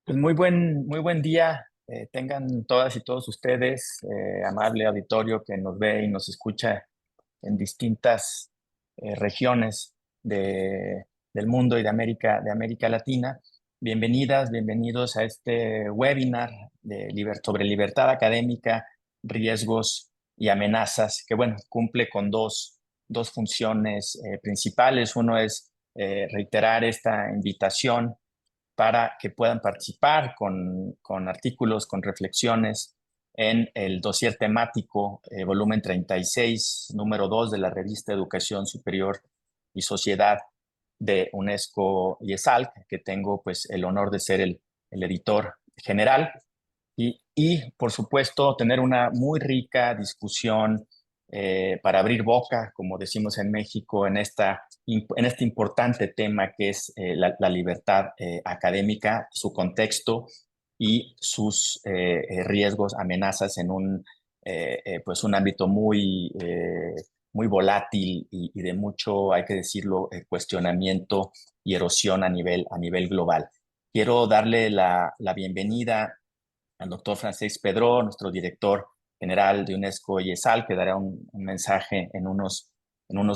Pues muy buen día. Tengan todas y todos ustedes, amable auditorio que nos ve y nos escucha en distintas regiones del mundo y de América Latina. Bienvenidas, bienvenidos a este webinar sobre libertad académica, riesgos y amenazas, que bueno, cumple con dos funciones principales. Uno es reiterar esta invitación para que puedan participar con artículos, con reflexiones en el dossier temático, volumen 36, número 2 de la revista Educación Superior y Sociedad de UNESCO y ESALC, que tengo pues el honor de ser el editor general. Por supuesto, tener una muy rica discusión para abrir boca, como decimos en México, en este importante tema que es la libertad académica, su contexto y sus riesgos, amenazas en pues un ámbito muy volátil y de mucho, hay que decirlo, cuestionamiento y erosión a nivel global. Quiero darle la bienvenida al doctor Francesc Pedró, nuestro director general de UNESCO y ESAL, que dará un mensaje en unos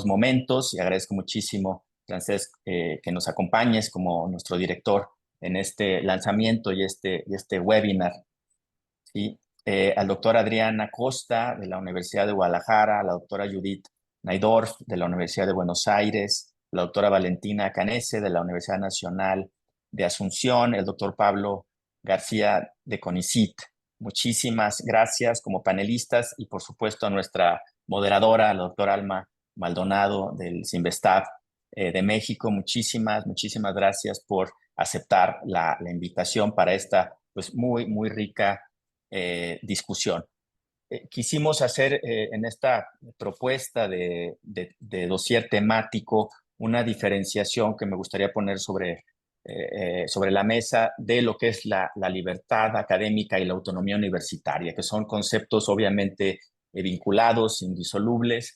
momentos. Y agradezco muchísimo, Francesc, que nos acompañes como nuestro director en este lanzamiento y este webinar. ¿Sí? Al doctor Adrián Acosta, de la Universidad de Guadalajara, a la doctora Judith Naidorf, de la Universidad de Buenos Aires, la doctora Valentina Canese, de la Universidad Nacional de Asunción, el doctor Pablo García de CONICYT. Muchísimas gracias como panelistas y por supuesto a nuestra moderadora, la doctora Alma Maldonado del CIMBESTAB de México. Muchísimas gracias por aceptar la invitación para esta pues muy rica discusión. Quisimos hacer en esta propuesta de dossier temático una diferenciación que me gustaría poner sobre la mesa de lo que es la libertad académica y la autonomía universitaria, que son conceptos obviamente vinculados, indisolubles,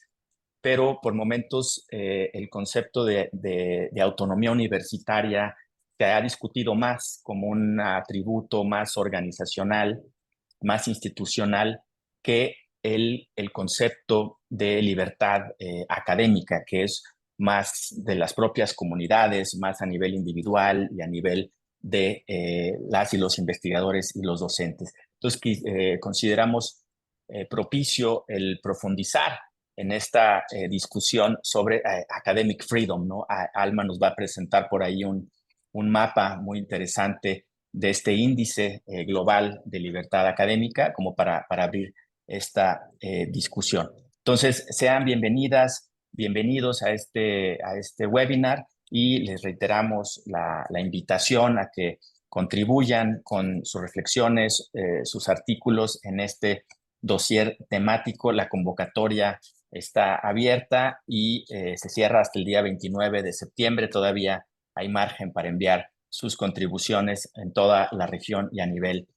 pero por momentos el concepto de autonomía universitaria se ha discutido más como un atributo más organizacional, más institucional que el concepto de libertad académica, que es más de las propias comunidades, más a nivel individual y a nivel de las y los investigadores y los docentes. Entonces, consideramos propicio el profundizar en esta discusión sobre academic freedom, ¿no? Alma nos va a presentar por ahí un mapa muy interesante de este índice global de libertad académica como para abrir esta discusión. Entonces, sean bienvenidas, bienvenidos a este webinar y les reiteramos la invitación a que contribuyan con sus reflexiones, sus artículos en este dossier temático. La convocatoria está abierta y se cierra hasta el día 29 de septiembre. Todavía hay margen para enviar sus contribuciones en toda la región y a nivel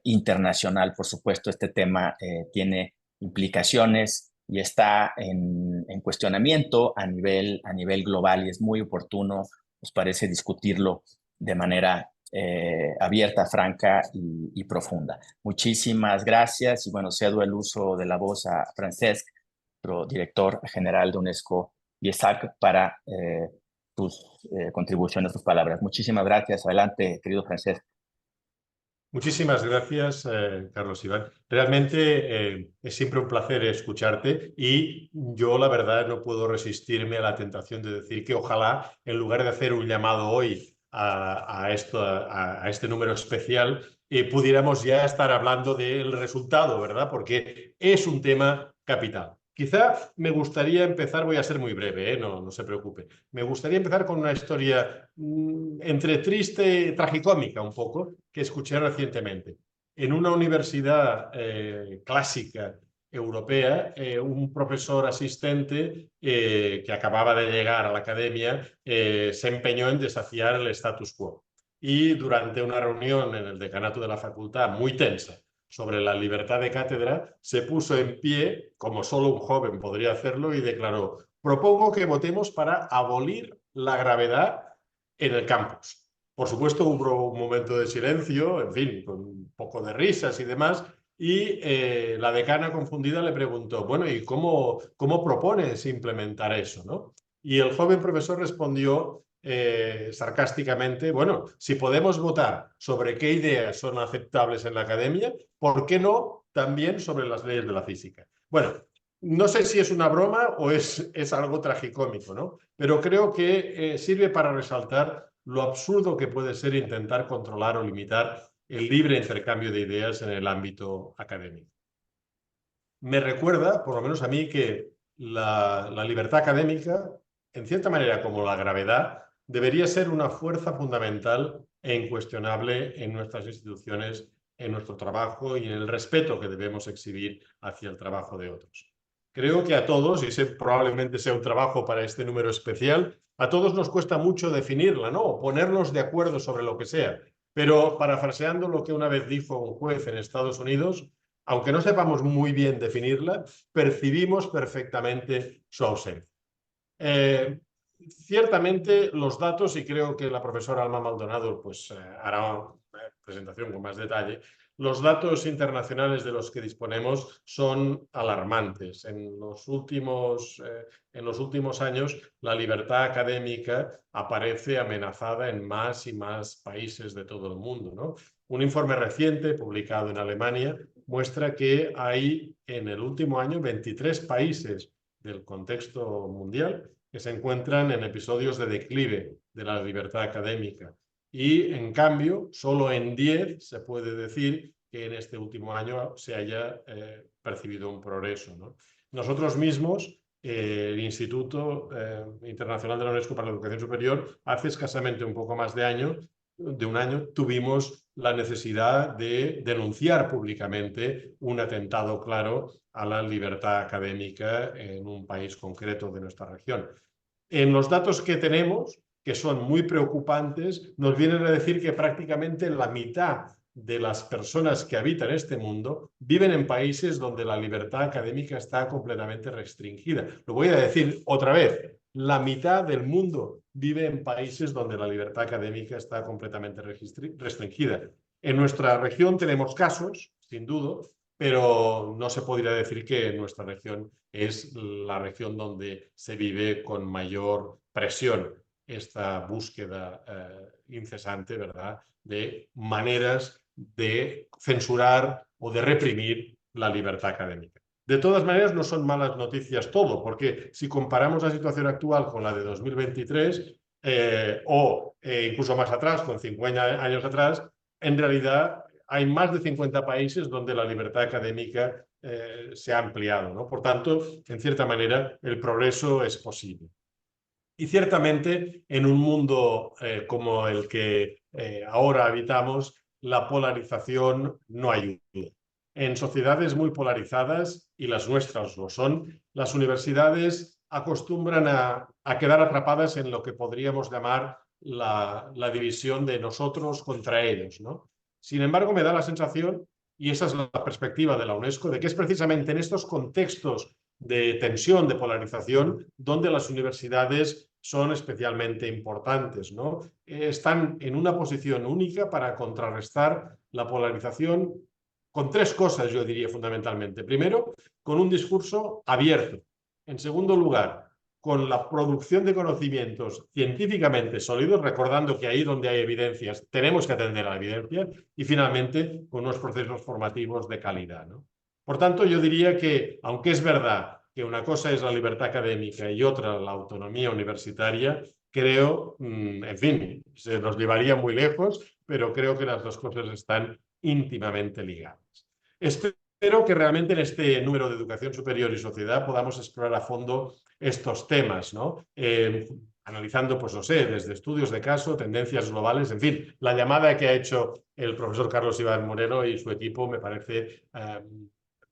internacional. Por supuesto, este tema tiene implicaciones y está en cuestionamiento a nivel global y es muy oportuno, nos parece, discutirlo de manera abierta, franca y profunda. Muchísimas gracias y bueno, cedo el uso de la voz a Francesc, nuestro director general de UNESCO y ESAC, para tus contribuciones, tus palabras. Muchísimas gracias. Adelante, querido Francesc. Muchísimas gracias, Carlos Iván. Realmente es siempre un placer escucharte y yo la verdad no puedo resistirme a la tentación de decir que ojalá, en lugar de hacer un llamado hoy a este número especial, pudiéramos ya estar hablando del resultado, ¿verdad? Porque es un tema capital. Quizá me gustaría empezar, voy a ser muy breve, no se preocupe. Me gustaría empezar con una historia entre triste y tragicómica un poco, que escuché recientemente. En una universidad clásica europea, un profesor asistente que acababa de llegar a la academia se empeñó en desafiar el status quo. Y durante una reunión en el decanato de la facultad muy tensa sobre la libertad de cátedra, se puso en pie, como solo un joven podría hacerlo, y declaró: propongo que votemos para abolir la gravedad en el campus. Por supuesto, hubo un momento de silencio, en fin, con un poco de risas y demás, y la decana confundida le preguntó, bueno, ¿y cómo propones implementar eso, ¿no? Y el joven profesor respondió sarcásticamente, bueno, si podemos votar sobre qué ideas son aceptables en la academia, ¿por qué no también sobre las leyes de la física? Bueno, no sé si es una broma o es algo tragicómico, ¿no? Pero creo que sirve para resaltar lo absurdo que puede ser intentar controlar o limitar el libre intercambio de ideas en el ámbito académico. Me recuerda, por lo menos a mí, que la libertad académica, en cierta manera como la gravedad, debería ser una fuerza fundamental e incuestionable en nuestras instituciones, en nuestro trabajo y en el respeto que debemos exhibir hacia el trabajo de otros. Creo que a todos, y probablemente sea un trabajo para este número especial, a todos nos cuesta mucho definirla, ¿no? O ponernos de acuerdo sobre lo que sea. Pero parafraseando lo que una vez dijo un juez en Estados Unidos, aunque no sepamos muy bien definirla, percibimos perfectamente su ausencia. Ciertamente los datos, y creo que la profesora Alma Maldonado pues, hará una presentación con más detalle, los datos internacionales de los que disponemos son alarmantes. En los últimos años, la libertad académica aparece amenazada en más y más países de todo el mundo, ¿no? Un informe reciente publicado en Alemania muestra que hay en el último año 23 países del contexto mundial que se encuentran en episodios de declive de la libertad académica. Y, en cambio, solo en 10 se puede decir que en este último año se haya percibido un progreso, ¿no? Nosotros mismos, el Instituto Internacional de la UNESCO para la Educación Superior, hace escasamente un poco más de un año, tuvimos la necesidad de denunciar públicamente un atentado claro a la libertad académica en un país concreto de nuestra región. En los datos que tenemos, que son muy preocupantes, nos vienen a decir que prácticamente la mitad de las personas que habitan este mundo viven en países donde la libertad académica está completamente restringida. Lo voy a decir otra vez, la mitad del mundo vive en países donde la libertad académica está completamente restringida. En nuestra región tenemos casos, sin duda, pero no se podría decir que nuestra región es la región donde se vive con mayor presión esta búsqueda incesante, ¿verdad?, de maneras de censurar o de reprimir la libertad académica. De todas maneras, no son malas noticias todo, porque si comparamos la situación actual con la de 2023 o incluso más atrás, con 50 años atrás, en realidad hay más de 50 países donde la libertad académica se ha ampliado, ¿no? Por tanto, en cierta manera, el progreso es posible. Y ciertamente, en un mundo como el que ahora habitamos, la polarización no ayuda. En sociedades muy polarizadas, y las nuestras lo son, las universidades acostumbran a quedar atrapadas en lo que podríamos llamar la división de nosotros contra ellos, ¿no? Sin embargo, me da la sensación, y esa es la perspectiva de la UNESCO, de que es precisamente en estos contextos de tensión, de polarización, donde las universidades son especialmente importantes, ¿no? Están en una posición única para contrarrestar la polarización con tres cosas, yo diría fundamentalmente. Primero, con un discurso abierto. En segundo lugar, con la producción de conocimientos científicamente sólidos, recordando que ahí donde hay evidencias tenemos que atender a la evidencia, y finalmente con unos procesos formativos de calidad, ¿no? Por tanto, yo diría que, aunque es verdad que una cosa es la libertad académica y otra la autonomía universitaria, creo, en fin, se nos llevaría muy lejos, pero creo que las dos cosas están íntimamente ligadas. Espero que realmente en este número de Educación Superior y Sociedad podamos explorar a fondo estos temas, ¿no? Analizando, pues no sé, desde estudios de caso, tendencias globales, en fin, la llamada que ha hecho el profesor Carlos Iván Moreno y su equipo me parece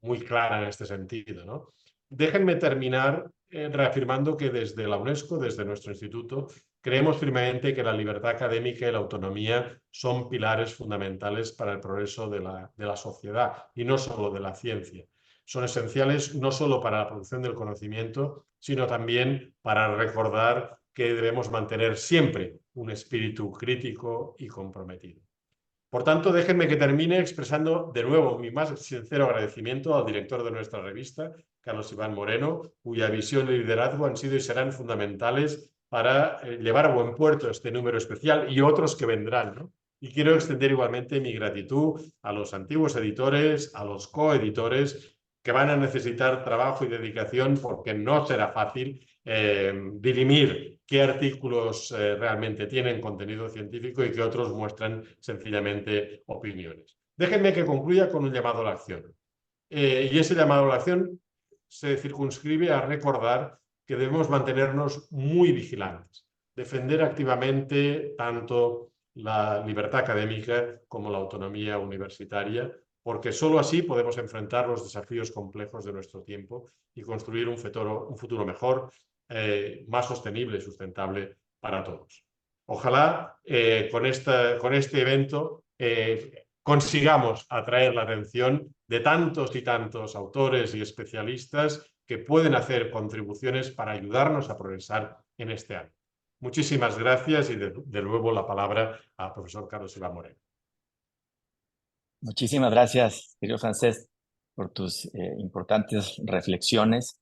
muy clara en este sentido, ¿no? Déjenme terminar reafirmando que desde la UNESCO, desde nuestro instituto, creemos firmemente que la libertad académica y la autonomía son pilares fundamentales para el progreso de la sociedad y no solo de la ciencia. Son esenciales no solo para la producción del conocimiento, sino también para recordar que debemos mantener siempre un espíritu crítico y comprometido. Por tanto, déjenme que termine expresando de nuevo mi más sincero agradecimiento al director de nuestra revista, Carlos Iván Moreno, cuya visión y liderazgo han sido y serán fundamentales para llevar a buen puerto este número especial y otros que vendrán, ¿no? Y quiero extender igualmente mi gratitud a los antiguos editores, a los coeditores, que van a necesitar trabajo y dedicación porque no será fácil dirimir qué artículos realmente tienen contenido científico y qué otros muestran sencillamente opiniones. Déjenme que concluya con un llamado a la acción. Y ese llamado a la acción se circunscribe a recordar que debemos mantenernos muy vigilantes, defender activamente tanto la libertad académica como la autonomía universitaria, porque solo así podemos enfrentar los desafíos complejos de nuestro tiempo y construir un futuro mejor, más sostenible y sustentable para todos. Ojalá con este evento consigamos atraer la atención de tantos y tantos autores y especialistas que pueden hacer contribuciones para ayudarnos a progresar en este año. Muchísimas gracias y de nuevo la palabra al profesor Carlos Iván Moreno. Muchísimas gracias, querido Francés, por tus importantes reflexiones.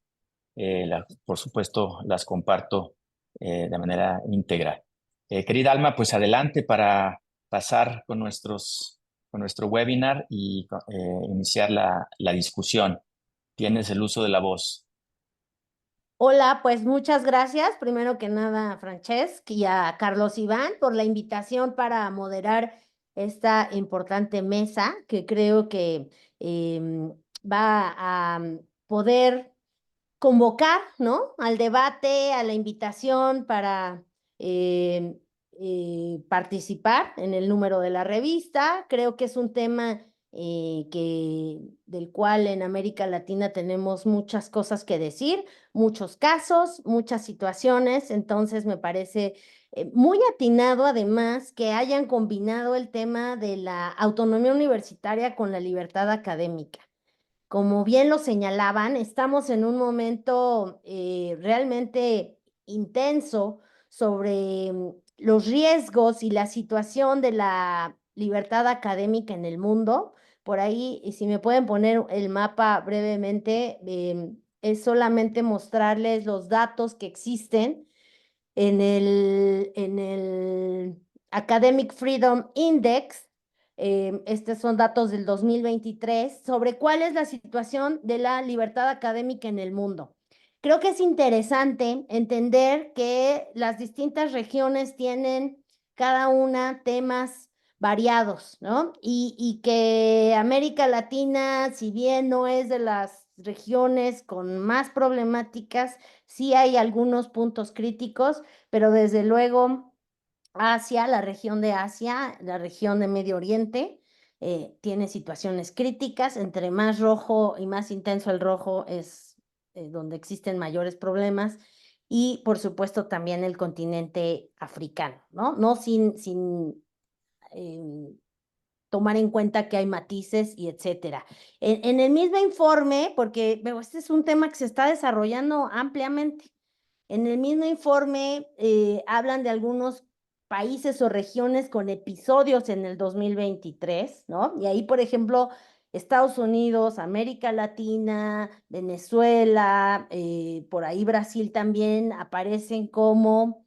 Por supuesto, las comparto de manera íntegra. Querida Alma, pues adelante para pasar con nuestro webinar y iniciar la discusión. Tienes el uso de la voz. Hola, pues muchas gracias, primero que nada, a Francesc y a Carlos Iván por la invitación para moderar esta importante mesa que creo que va a poder convocar, ¿no?, al debate, a la invitación para participar en el número de la revista. Creo que es un tema del cual en América Latina tenemos muchas cosas que decir, muchos casos, muchas situaciones, entonces me parece muy atinado además que hayan combinado el tema de la autonomía universitaria con la libertad académica. Como bien lo señalaban, estamos en un momento realmente intenso sobre los riesgos y la situación de la libertad académica en el mundo. Por ahí, y si me pueden poner el mapa brevemente, es solamente mostrarles los datos que existen en el Academic Freedom Index. Estos son datos del 2023 sobre cuál es la situación de la libertad académica en el mundo. Creo que es interesante entender que las distintas regiones tienen cada una temas variados, ¿no? Y que América Latina, si bien no es de las regiones con más problemáticas, sí hay algunos puntos críticos, pero desde luego Asia, la región de Asia, la región de Medio Oriente, tiene situaciones críticas. Entre más rojo y más intenso el rojo es donde existen mayores problemas. Y por supuesto también el continente africano, ¿no? No sin tomar en cuenta que hay matices y etcétera. En el mismo informe, porque este es un tema que se está desarrollando ampliamente, en el mismo informe hablan de algunos países o regiones con episodios en el 2023, ¿no? Y ahí, por ejemplo, Estados Unidos, América Latina, Venezuela, por ahí Brasil también aparecen como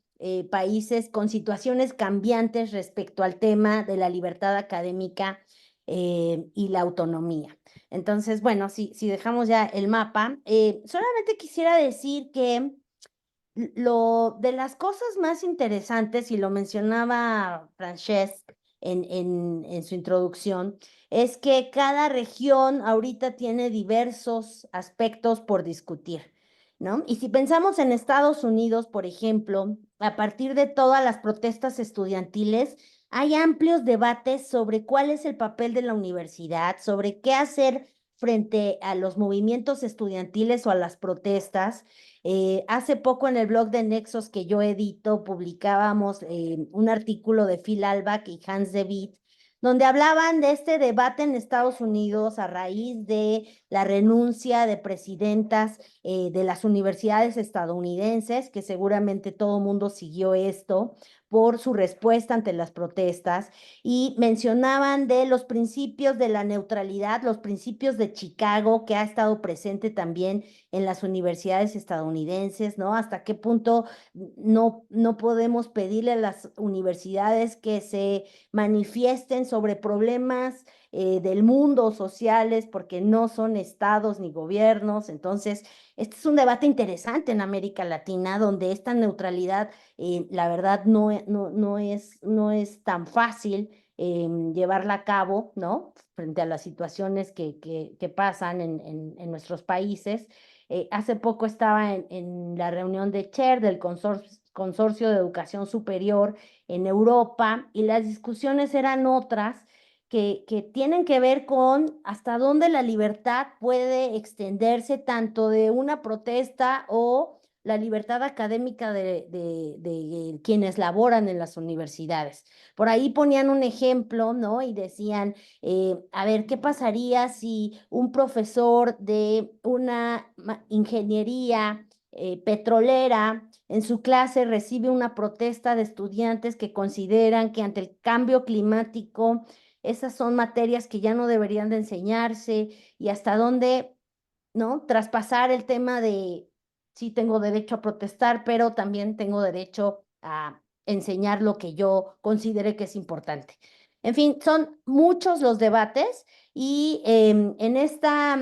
países con situaciones cambiantes respecto al tema de la libertad académica y la autonomía. Entonces, bueno, si dejamos ya el mapa, solamente quisiera decir que de las cosas más interesantes, y lo mencionaba Francesc en su introducción, es que cada región ahorita tiene diversos aspectos por discutir, ¿no? Y si pensamos en Estados Unidos, por ejemplo, a partir de todas las protestas estudiantiles, hay amplios debates sobre cuál es el papel de la universidad, sobre qué hacer frente a los movimientos estudiantiles o a las protestas. Hace poco en el blog de Nexos que yo edito, publicábamos un artículo de Phil Albach y Hans de Witt, donde hablaban de este debate en Estados Unidos a raíz de la renuncia de presidentas de las universidades estadounidenses, que seguramente todo mundo siguió esto, por su respuesta ante las protestas, y mencionaban de los principios de la neutralidad, los principios de Chicago, que ha estado presente también en las universidades estadounidenses, ¿no? Hasta qué punto no podemos pedirle a las universidades que se manifiesten sobre problemas del mundo, sociales, porque no son estados ni gobiernos. Entonces, este es un debate interesante en América Latina, donde esta neutralidad, la verdad, no es tan fácil llevarla a cabo, ¿no? Frente a las situaciones que pasan en nuestros países. Hace poco estaba en la reunión de CHER, del Consorcio de Educación Superior en Europa, y las discusiones eran otras que tienen que ver con hasta dónde la libertad puede extenderse, tanto de una protesta o la libertad académica de quienes laboran en las universidades. Por ahí ponían un ejemplo, ¿no? Y decían, a ver, ¿qué pasaría si un profesor de una ingeniería petrolera en su clase recibe una protesta de estudiantes que consideran que ante el cambio climático esas son materias que ya no deberían de enseñarse, y hasta dónde, ¿no? Traspasar el tema de, sí tengo derecho a protestar, pero también tengo derecho a enseñar lo que yo considere que es importante. En fin, son muchos los debates, y en esta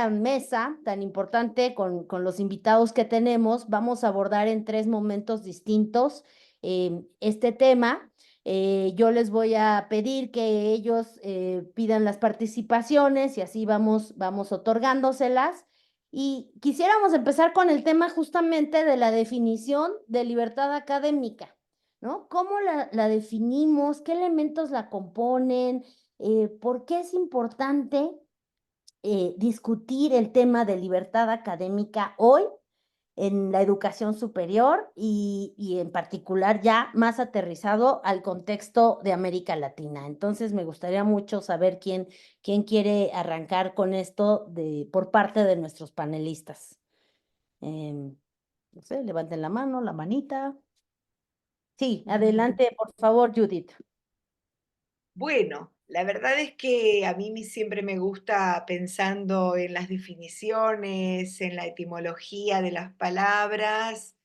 mesa tan importante con los invitados que tenemos, vamos a abordar en 3 momentos distintos este tema. Yo les voy a pedir que ellos pidan las participaciones, y así vamos otorgándoselas. Y quisiéramos empezar con el tema justamente de la definición de libertad académica, ¿no? ¿Cómo la definimos? ¿Qué elementos la componen? ¿Por qué es importante discutir el tema de libertad académica hoy en la educación superior, y en particular ya más aterrizado al contexto de América Latina? Entonces me gustaría mucho saber quién quiere arrancar con esto por parte de nuestros panelistas. No sé, levanten la mano, la manita. Sí, adelante, por favor, Judith. Bueno, la verdad es que a mí siempre me gusta, pensando en las definiciones, en la etimología de las palabras,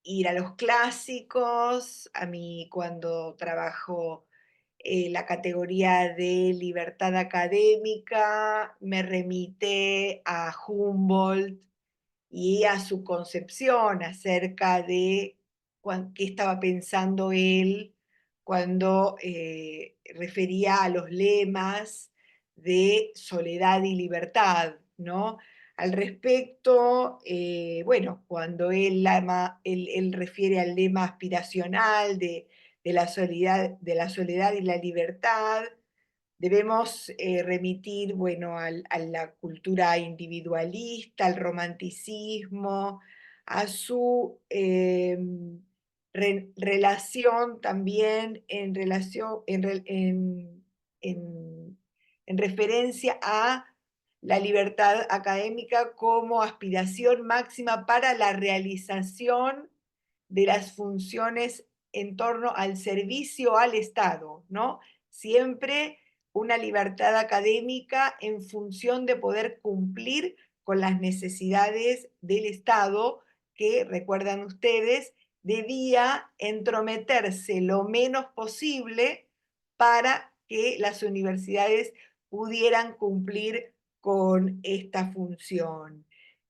ir a los clásicos. A mí, cuando trabajo la categoría de libertad académica, me remite a Humboldt y a su concepción acerca de qué estaba pensando él cuando refería a los lemas de soledad y libertad, ¿no? Al respecto, bueno, cuando él refiere al lema aspiracional de la soledad y la libertad, debemos remitir, bueno, a la cultura individualista, al romanticismo, a su relación también en referencia a la libertad académica como aspiración máxima para la realización de las funciones en torno al servicio al Estado, ¿no? Siempre una libertad académica en función de poder cumplir con las necesidades del Estado, que, recuerdan ustedes, debía entrometerse lo menos posible para que las universidades pudieran cumplir con esta función.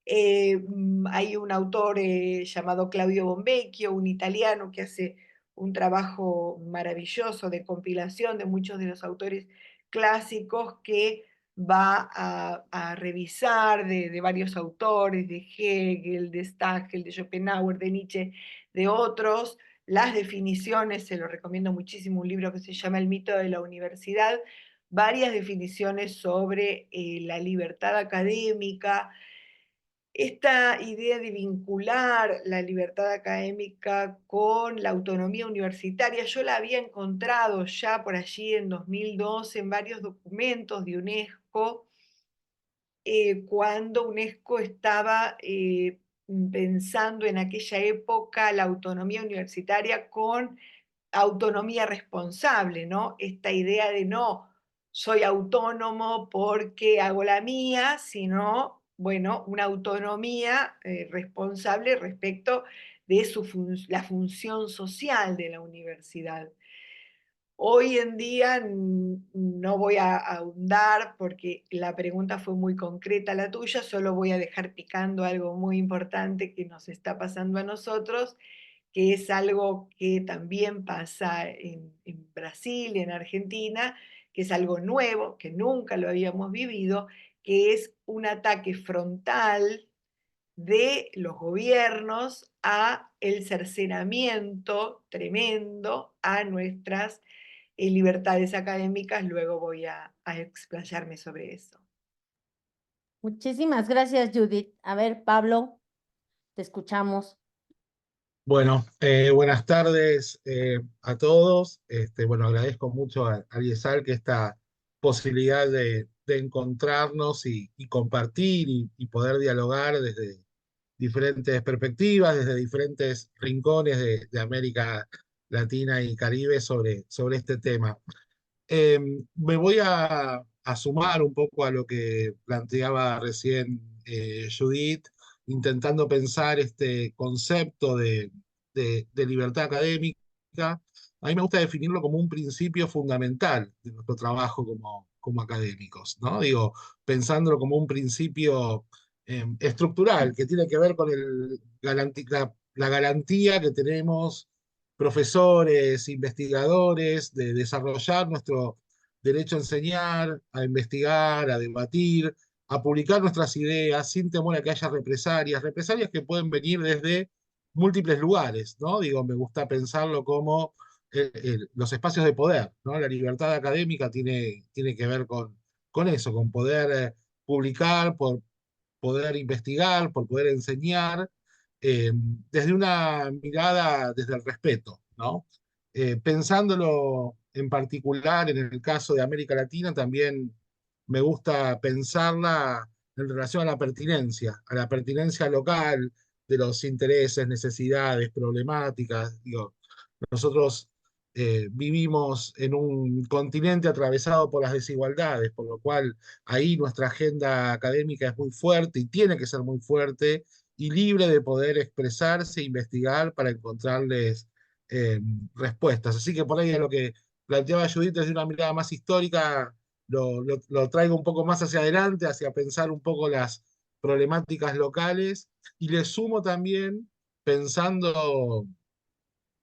Hay un autor llamado Claudio Bombecchio, un italiano, que hace un trabajo maravilloso de compilación de muchos de los autores clásicos, que va a revisar de varios autores, de Hegel, de Stagel, de Schopenhauer, de Nietzsche, de otros, las definiciones. Se lo recomiendo muchísimo, un libro que se llama El mito de la universidad, varias definiciones sobre la libertad académica, esta idea de vincular la libertad académica con la autonomía universitaria. Yo la había encontrado ya por allí en 2012 en varios documentos de UNESCO, cuando UNESCO estaba pensando en aquella época la autonomía universitaria con autonomía responsable, ¿no? Esta idea de no soy autónomo porque hago la mía, sino, bueno, una autonomía responsable respecto de la función social de la universidad. Hoy en día no voy a ahondar porque la pregunta fue muy concreta la tuya, solo voy a dejar picando algo muy importante que nos está pasando a nosotros, que es algo que también pasa en Brasil y en Argentina, que es algo nuevo, que nunca lo habíamos vivido, que es un ataque frontal de los gobiernos a el cercenamiento tremendo a nuestras libertades académicas. Luego voy a explayarme sobre eso. Muchísimas gracias, Judith. A ver, Pablo, te escuchamos. Bueno, buenas tardes a todos. Bueno, agradezco mucho a IESAL que esta posibilidad de encontrarnos y compartir y poder dialogar desde diferentes perspectivas, desde diferentes rincones de América Latina y Caribe sobre este tema. Me voy a sumar un poco a lo que planteaba recién Judith, intentando pensar este concepto de libertad académica. A mí me gusta definirlo como un principio fundamental de nuestro trabajo como académicos, ¿no? Digo, pensándolo como un principio estructural que tiene que ver con la garantía que tenemos profesores, investigadores, de desarrollar nuestro derecho a enseñar, a investigar, a debatir, a publicar nuestras ideas sin temor a que haya represalias que pueden venir desde múltiples lugares, ¿no? Digo, me gusta pensarlo como los espacios de poder, ¿no? La libertad académica tiene que ver con eso, con poder publicar, por poder investigar, por poder enseñar, desde una mirada, desde el respeto, ¿no? Pensándolo en particular en el caso de América Latina, también me gusta pensarla en relación a la pertinencia local de los intereses, necesidades, problemáticas. Digo, nosotros vivimos en un continente atravesado por las desigualdades, por lo cual ahí nuestra agenda académica es muy fuerte y tiene que ser muy fuerte y libre de poder expresarse e investigar para encontrarles respuestas. Así que por ahí es lo que planteaba Judith desde una mirada más histórica, lo traigo un poco más hacia adelante, hacia pensar un poco las problemáticas locales y le sumo también pensando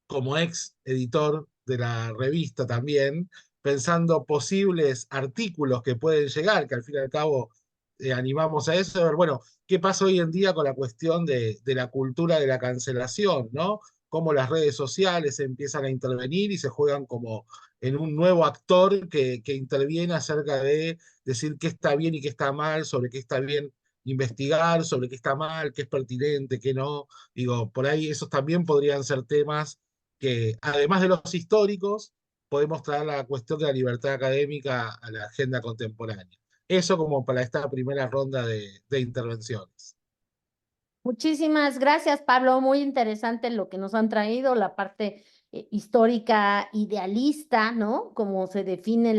como ex editor de la revista también, pensando posibles artículos que pueden llegar, que al fin y al cabo animamos a eso, a ver, bueno, ¿qué pasa hoy en día con la cuestión de la cultura de la cancelación, ¿no? Cómo las redes sociales empiezan a intervenir y se juegan como en un nuevo actor que interviene acerca de decir qué está bien y qué está mal, sobre qué está bien investigar, sobre qué está mal, qué es pertinente, qué no. Digo, por ahí esos también podrían ser temas que, además de los históricos, podemos traer la cuestión de la libertad académica a la agenda contemporánea. Eso como para esta primera ronda de intervenciones. Muchísimas gracias, Pablo. Muy interesante lo que nos han traído, la parte histórica idealista, ¿no? Como se define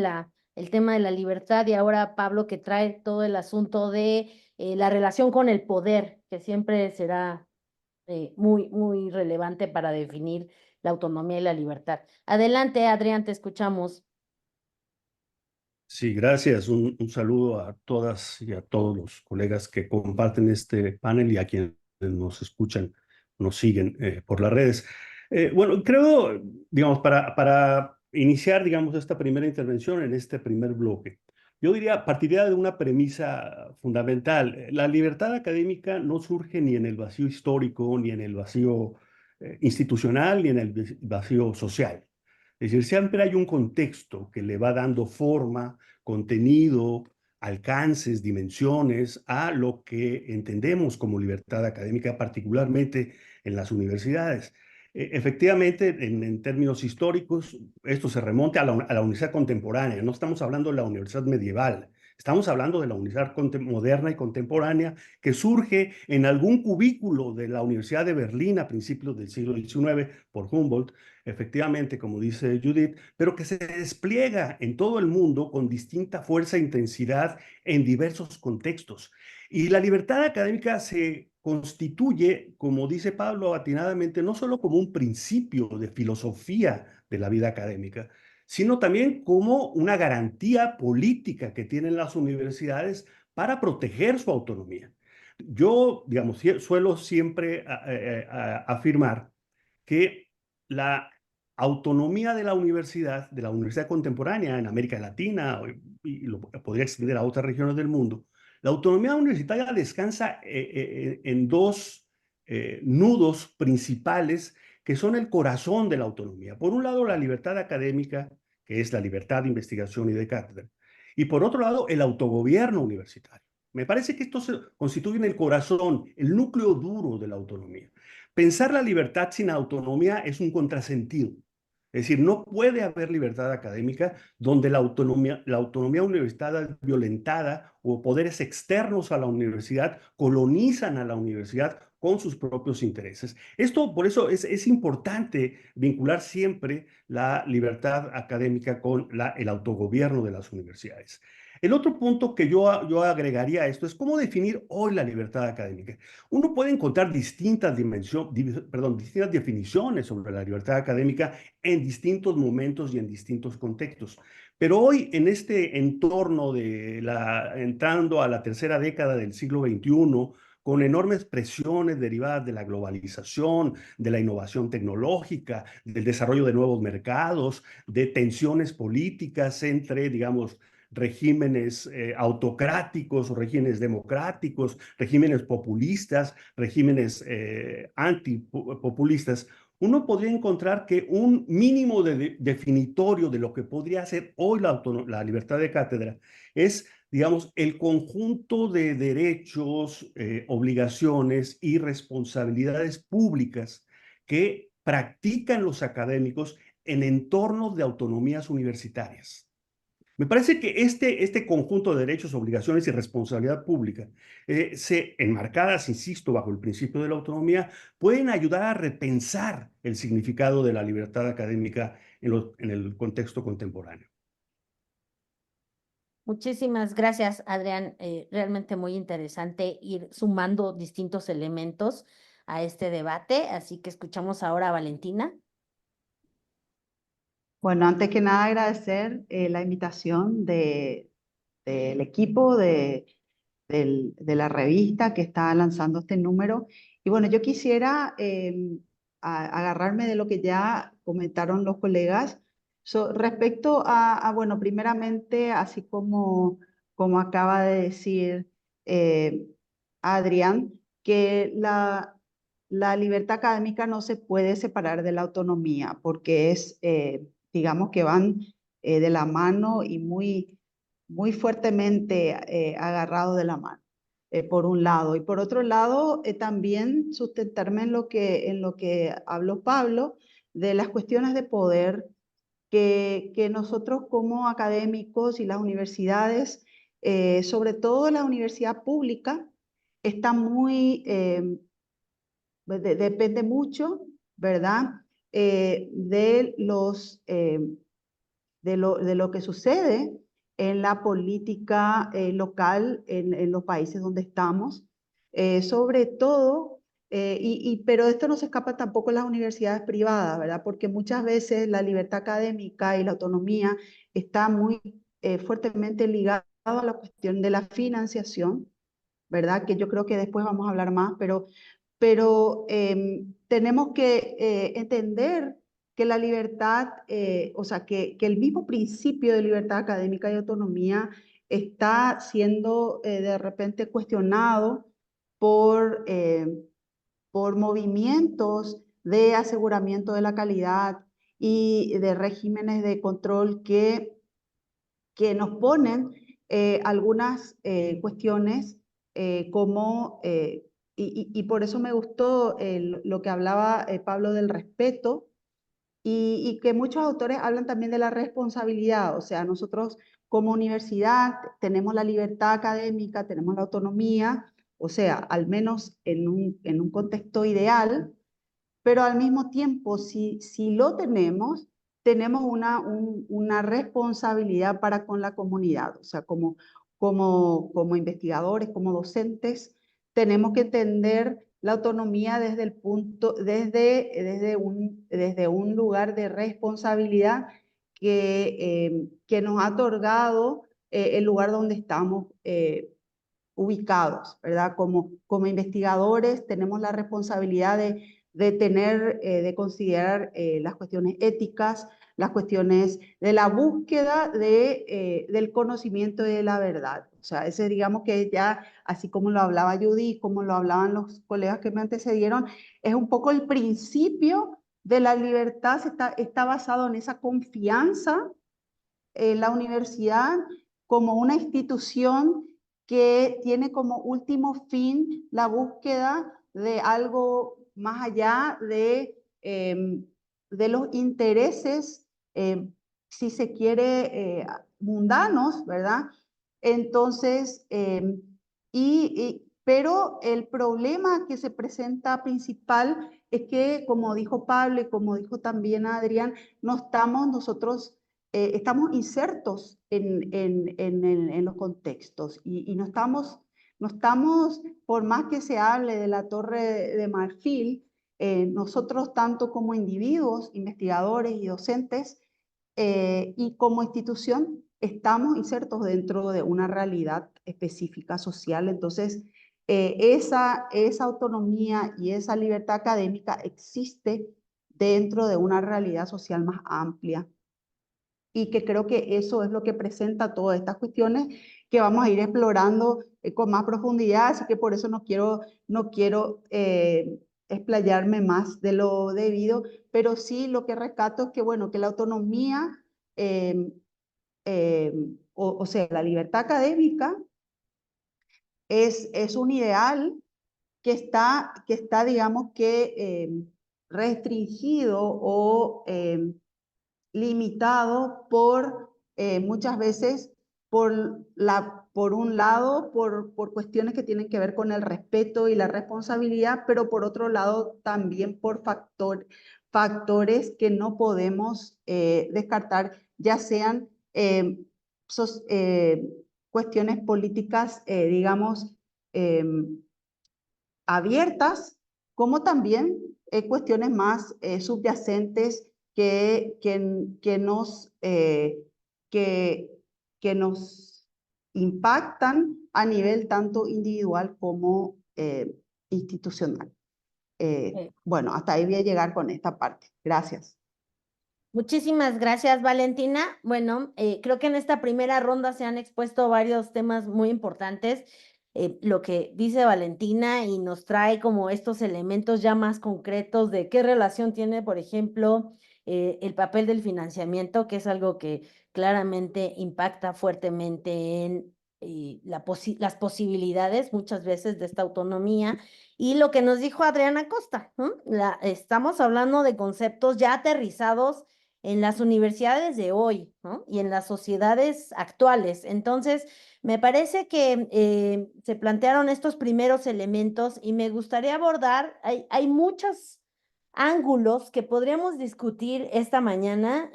el tema de la libertad y ahora Pablo que trae todo el asunto de la relación con el poder, que siempre será muy, muy relevante para definir la autonomía y la libertad. Adelante, Adrián, te escuchamos. Sí, gracias. Un saludo a todas y a todos los colegas que comparten este panel y a quienes nos escuchan, nos siguen por las redes. Bueno, creo, digamos, para iniciar, digamos, esta primera intervención en este primer bloque, yo diría, partiría de una premisa fundamental. La libertad académica no surge ni en el vacío histórico, ni en el vacío institucional, ni en el vacío social. Es decir, siempre hay un contexto que le va dando forma, contenido, alcances, dimensiones a lo que entendemos como libertad académica, particularmente en las universidades. Efectivamente, en términos históricos, esto se remonta a la universidad contemporánea. No estamos hablando de la universidad medieval, Estamos hablando de la universidad moderna y contemporánea que surge en algún cubículo de la Universidad de Berlín a principios del siglo XIX por Humboldt, efectivamente, como dice Judith, pero que se despliega en todo el mundo con distinta fuerza e intensidad en diversos contextos. Y la libertad académica se constituye, como dice Pablo atinadamente, no solo como un principio de filosofía de la vida académica, sino también como una garantía política que tienen las universidades para proteger su autonomía. Yo, digamos, suelo siempre afirmar que la autonomía de la universidad contemporánea en América Latina, y lo podría extender a otras regiones del mundo, la autonomía universitaria descansa en dos nudos principales que son el corazón de la autonomía. Por un lado, la libertad académica, que es la libertad de investigación y de cátedra, y por otro lado, el autogobierno universitario. Me parece que estos constituyen el corazón, el núcleo duro de la autonomía. Pensar la libertad sin autonomía es un contrasentido. Es decir, no puede haber libertad académica donde la autonomía universitaria es violentada o poderes externos a la universidad colonizan a la universidad con sus propios intereses. Esto, por eso, es importante vincular siempre la libertad académica con el autogobierno de las universidades. El otro punto que yo agregaría a esto es cómo definir hoy la libertad académica. Uno puede encontrar distintas definiciones sobre la libertad académica en distintos momentos y en distintos contextos. Pero hoy, en este entorno entrando a la tercera década del siglo XXI, con enormes presiones derivadas de la globalización, de la innovación tecnológica, del desarrollo de nuevos mercados, de tensiones políticas entre, digamos, regímenes autocráticos o regímenes democráticos, regímenes populistas, regímenes antipopulistas, uno podría encontrar que un mínimo definitorio de lo que podría ser hoy la libertad de cátedra es, digamos, el conjunto de derechos, obligaciones y responsabilidades públicas que practican los académicos en entornos de autonomías universitarias. Me parece que este conjunto de derechos, obligaciones y responsabilidad pública, enmarcadas, insisto, bajo el principio de la autonomía, pueden ayudar a repensar el significado de la libertad académica en el contexto contemporáneo. Muchísimas gracias, Adrián. Realmente muy interesante ir sumando distintos elementos a este debate. Así que escuchamos ahora a Valentina. Bueno, antes que nada agradecer la invitación del equipo de la revista que está lanzando este número. Y bueno, yo quisiera agarrarme de lo que ya comentaron los colegas respecto bueno, primeramente, así como acaba de decir Adrián, que la libertad académica no se puede separar de la autonomía, porque digamos que van de la mano y muy fuertemente agarrado de la mano, por un lado. Y por otro lado, también sustentarme en lo que habló Pablo, de las cuestiones de poder que nosotros como académicos y las universidades, sobre todo la universidad pública, está depende mucho, ¿verdad? De lo que sucede en la política local en los países donde estamos, sobre todo, pero esto no se escapa tampoco a las universidades privadas, ¿verdad? Porque muchas veces la libertad académica y la autonomía está muy fuertemente ligada a la cuestión de la financiación, ¿verdad? Que yo creo que después vamos a hablar más, pero tenemos que entender que la libertad, o sea, que el mismo principio de libertad académica y autonomía está siendo de repente cuestionado por movimientos de aseguramiento de la calidad y de regímenes de control que nos ponen algunas cuestiones como... y por eso me gustó lo que hablaba Pablo del respeto y que muchos autores hablan también de la responsabilidad, o sea, nosotros como universidad tenemos la libertad académica, tenemos la autonomía, o sea, al menos en un contexto ideal, pero al mismo tiempo, si lo tenemos una responsabilidad para con la comunidad, o sea, como investigadores, como docentes, tenemos que entender la autonomía desde un lugar de responsabilidad que nos ha otorgado el lugar donde estamos ubicados, ¿verdad? Como investigadores tenemos la responsabilidad de considerar las cuestiones éticas, las cuestiones de la búsqueda del conocimiento y de la verdad. O sea, ese digamos que ya, así como lo hablaba Judy, como lo hablaban los colegas que me antecedieron, es un poco el principio de la libertad, está basado en esa confianza en la universidad como una institución que tiene como último fin la búsqueda de algo más allá de los intereses, si se quiere, mundanos, ¿verdad? Entonces, pero el problema que se presenta principal es que, como dijo Pablo y como dijo también Adrián, nosotros estamos insertos en los contextos y no estamos, por más que se hable de la Torre de Marfil, nosotros tanto como individuos, investigadores y docentes y como institución estamos insertos dentro de una realidad específica social. Entonces, esa autonomía y esa libertad académica existe dentro de una realidad social más amplia. Y que creo que eso es lo que presenta todas estas cuestiones que vamos a ir explorando con más profundidad, así que por eso no quiero explayarme más de lo debido, pero sí lo que rescato es que, bueno, que la autonomía, o sea, la libertad académica es un ideal que está digamos que restringido o limitado por muchas veces por un lado por cuestiones que tienen que ver con el respeto y la responsabilidad, pero por otro lado también por factores que no podemos descartar, ya sean cuestiones políticas, digamos, abiertas, como también cuestiones más subyacentes que nos impactan a nivel tanto individual como institucional. Bueno, hasta ahí voy a llegar con esta parte. Gracias. Muchísimas gracias, Valentina. Bueno, creo que en esta primera ronda se han expuesto varios temas muy importantes. Lo que dice Valentina y nos trae como estos elementos ya más concretos de qué relación tiene, por ejemplo, el papel del financiamiento, que es algo que claramente impacta fuertemente en las posibilidades muchas veces de esta autonomía. Y lo que nos dijo Adriana Costa, ¿no? Estamos hablando de conceptos ya aterrizados en las universidades de hoy, ¿no? Y en las sociedades actuales. Entonces, me parece que se plantearon estos primeros elementos y me gustaría abordar, hay muchos ángulos que podríamos discutir esta mañana.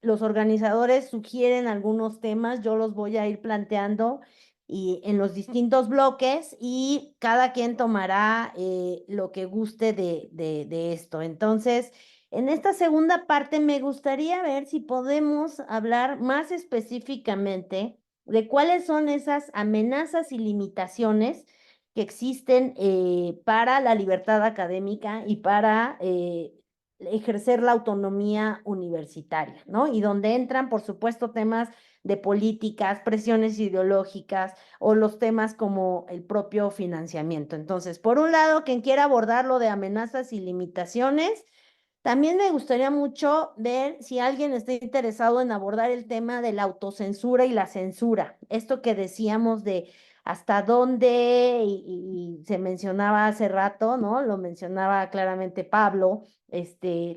Los organizadores sugieren algunos temas, yo los voy a ir planteando y en los distintos bloques y cada quien tomará lo que guste de esto. Entonces, en esta segunda parte me gustaría ver si podemos hablar más específicamente de cuáles son esas amenazas y limitaciones que existen para la libertad académica y para ejercer la autonomía universitaria, ¿no? Y donde entran, por supuesto, temas de políticas, presiones ideológicas o los temas como el propio financiamiento. Entonces, por un lado, quien quiera abordar lo de amenazas y limitaciones, también me gustaría mucho ver si alguien está interesado en abordar el tema de la autocensura y la censura. Esto que decíamos de hasta dónde, y se mencionaba hace rato, ¿no? Lo mencionaba claramente Pablo,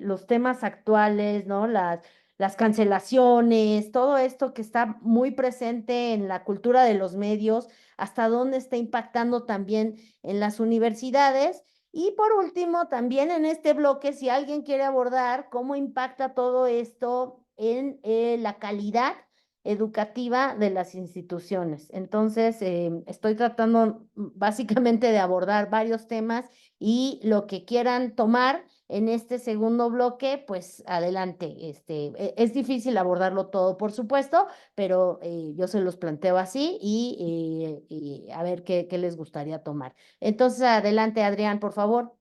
los temas actuales, ¿no? Las cancelaciones, todo esto que está muy presente en la cultura de los medios, hasta dónde está impactando también en las universidades. Y por último, también en este bloque, si alguien quiere abordar cómo impacta todo esto en la calidad educativa de las instituciones. Entonces, estoy tratando básicamente de abordar varios temas y lo que quieran tomar en este segundo bloque, pues adelante. Es difícil abordarlo todo, por supuesto, pero yo se los planteo así y a ver qué les gustaría tomar. Entonces, adelante, Adrián, por favor.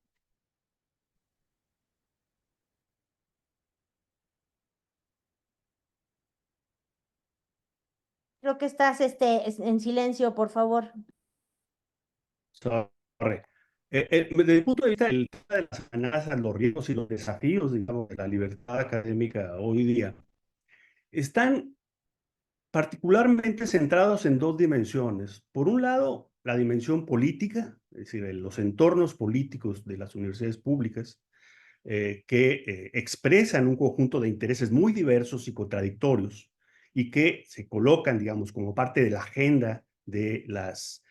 Creo que estás en silencio, por favor. Sorry. Desde el punto de vista del tema de las amenazas, los riesgos y los desafíos, digamos, de la libertad académica hoy día, están particularmente centrados en dos dimensiones. Por un lado, la dimensión política, es decir, los entornos políticos de las universidades públicas, que expresan un conjunto de intereses muy diversos y contradictorios y que se colocan, digamos, como parte de la agenda de las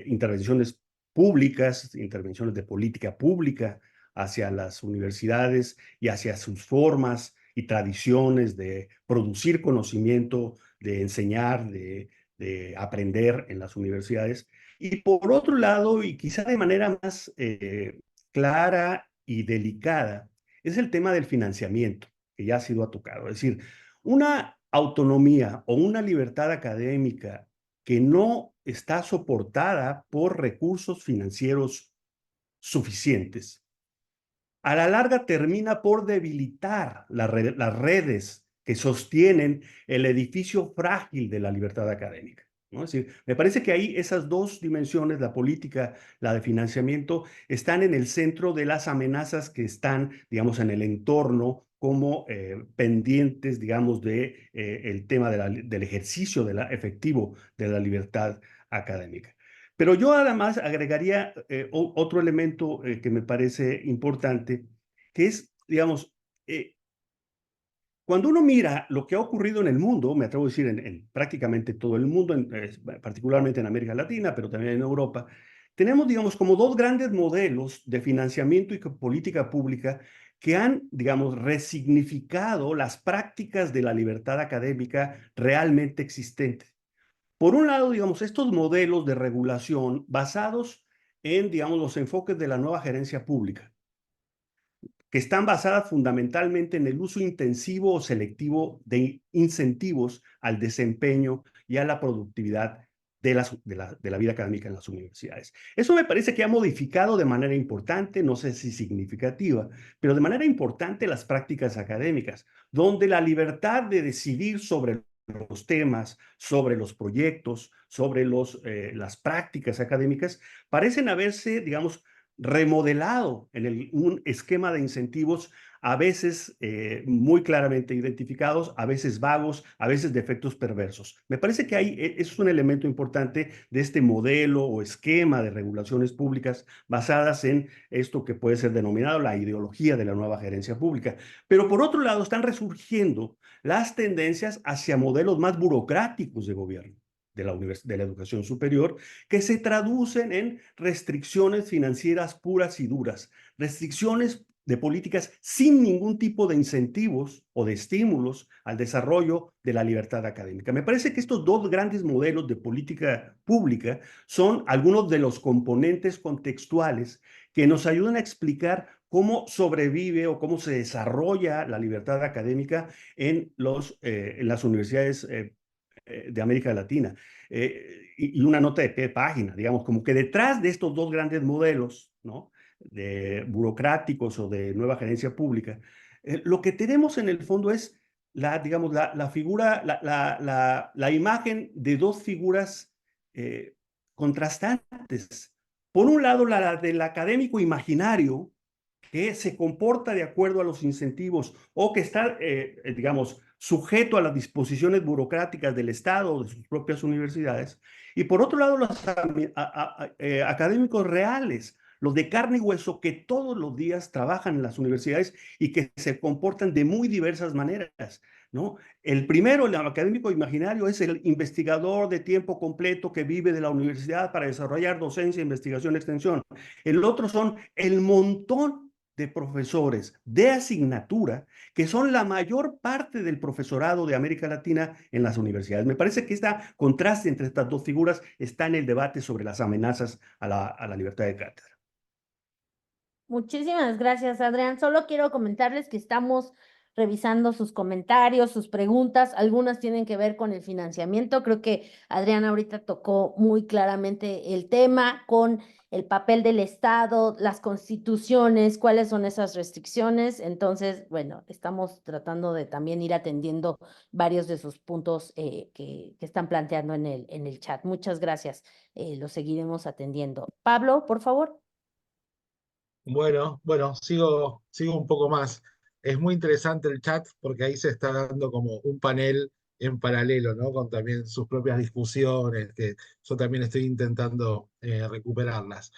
intervenciones públicas, intervenciones de política pública hacia las universidades y hacia sus formas y tradiciones de producir conocimiento, de enseñar, de aprender en las universidades. Y por otro lado, y quizá de manera más clara y delicada, es el tema del financiamiento, que ya ha sido tocado. Es decir, una autonomía o una libertad académica que no está soportada por recursos financieros suficientes, a la larga termina por debilitar las redes que sostienen el edificio frágil de la libertad académica, ¿no? Es decir, me parece que ahí esas dos dimensiones, la política, la de financiamiento, están en el centro de las amenazas que están, digamos, en el entorno como pendientes, digamos, de el tema del ejercicio efectivo de la libertad académica. Pero yo además agregaría otro elemento que me parece importante, que es, digamos, cuando uno mira lo que ha ocurrido en el mundo, me atrevo a decir en prácticamente todo el mundo, particularmente en América Latina, pero también en Europa, tenemos, digamos, como dos grandes modelos de financiamiento y política pública que han, digamos, resignificado las prácticas de la libertad académica realmente existentes. Por un lado, digamos, estos modelos de regulación basados en, digamos, los enfoques de la nueva gerencia pública, que están basadas fundamentalmente en el uso intensivo o selectivo de incentivos al desempeño y a la productividad de la vida académica en las universidades. Eso me parece que ha modificado de manera importante, no sé si significativa, pero de manera importante las prácticas académicas, donde la libertad de decidir sobre los temas, sobre los proyectos, sobre las prácticas académicas, parecen haberse, digamos, remodelado en un esquema de incentivos a veces muy claramente identificados, a veces vagos, a veces de efectos perversos. Me parece que ahí es un elemento importante de este modelo o esquema de regulaciones públicas basadas en esto que puede ser denominado la ideología de la nueva gerencia pública. Pero por otro lado están resurgiendo las tendencias hacia modelos más burocráticos de gobierno de la educación superior, que se traducen en restricciones financieras puras y duras, restricciones de políticas sin ningún tipo de incentivos o de estímulos al desarrollo de la libertad académica. Me parece que estos dos grandes modelos de política pública son algunos de los componentes contextuales que nos ayudan a explicar cómo sobrevive o cómo se desarrolla la libertad académica en las universidades de América Latina. Y una nota de pie de página, digamos, como que detrás de estos dos grandes modelos, ¿no?, de burocráticos o de nueva gerencia pública, lo que tenemos en el fondo es digamos, la figura, la imagen de dos figuras contrastantes. Por un lado, la del académico imaginario, que se comporta de acuerdo a los incentivos o que está, digamos, sujeto a las disposiciones burocráticas del Estado o de sus propias universidades, y por otro lado los académicos reales, los de carne y hueso que todos los días trabajan en las universidades y que se comportan de muy diversas maneras, ¿no? El primero, el académico imaginario, es el investigador de tiempo completo que vive de la universidad para desarrollar docencia, investigación, extensión. El otro son el montón de profesores de asignatura que son la mayor parte del profesorado de América Latina en las universidades. Me parece que este contraste entre estas dos figuras está en el debate sobre las amenazas a la libertad de cátedra. Muchísimas gracias, Adrián. Solo quiero comentarles que estamos revisando sus comentarios, sus preguntas. Algunas tienen que ver con el financiamiento. Creo que Adrián ahorita tocó muy claramente el tema con el papel del Estado, las constituciones, cuáles son esas restricciones. Entonces, bueno, estamos tratando de también ir atendiendo varios de sus puntos que están planteando en el chat. Muchas gracias. Los seguiremos atendiendo. Pablo, por favor. Bueno, sigo un poco más. Es muy interesante el chat porque ahí se está dando como un panel en paralelo, ¿no? Con también sus propias discusiones, que yo también estoy intentando recuperarlas.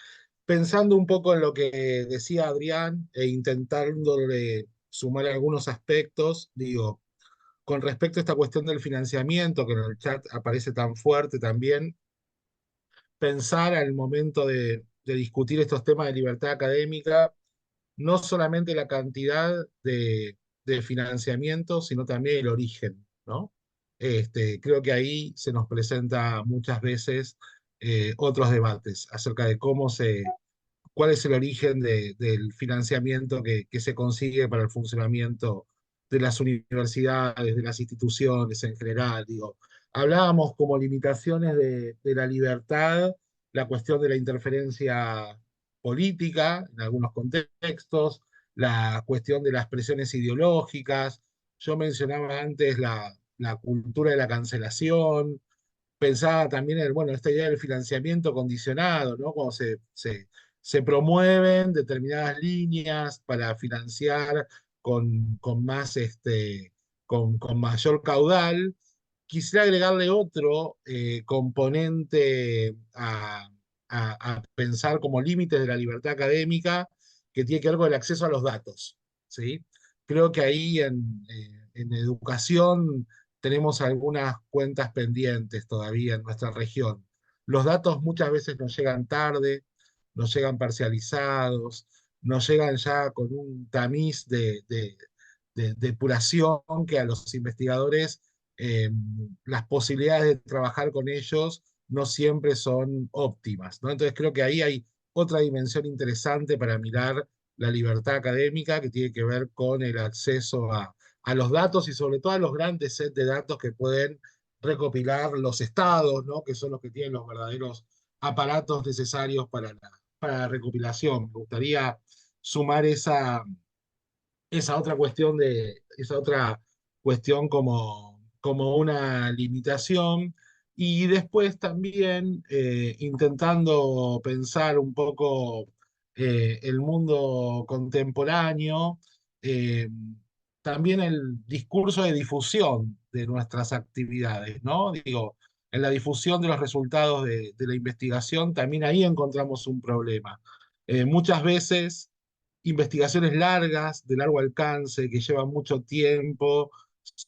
Pensando un poco en lo que decía Adrián e intentándole sumar algunos aspectos, digo, con respecto a esta cuestión del financiamiento, que en el chat aparece tan fuerte también, pensar al momento de discutir estos temas de libertad académica, no solamente la cantidad de financiamiento, sino también el origen, ¿no? Creo que ahí se nos presenta muchas veces otros debates acerca de cuál es el origen del financiamiento que se consigue para el funcionamiento de las universidades, de las instituciones en general. Digo, hablábamos como limitaciones de la libertad, la cuestión de la interferencia política en algunos contextos, la cuestión de las presiones ideológicas. Yo mencionaba antes la cultura de la cancelación, pensaba también en, bueno, esta idea del financiamiento condicionado, ¿no? Cuando se promueven determinadas líneas para financiar con más, con mayor caudal. Quisiera agregarle otro componente a pensar como límites de la libertad académica que tiene que ver con el acceso a los datos, ¿sí? Creo que ahí en educación tenemos algunas cuentas pendientes todavía en nuestra región. Los datos muchas veces nos llegan tarde, nos llegan parcializados, nos llegan ya con un tamiz de depuración que a los investigadores las posibilidades de trabajar con ellos no siempre son óptimas, ¿no? Entonces creo que ahí hay otra dimensión interesante para mirar la libertad académica que tiene que ver con el acceso a los datos y sobre todo a los grandes sets de datos que pueden recopilar los estados, ¿no? Que son los que tienen los verdaderos aparatos necesarios para la recopilación. Me gustaría sumar esa otra cuestión como una limitación. Y después también intentando pensar un poco el mundo contemporáneo, eh, también el discurso de difusión de nuestras actividades, ¿no? Digo, en la difusión de los resultados de la investigación, también ahí encontramos un problema. Muchas veces investigaciones largas, de largo alcance, que llevan mucho tiempo,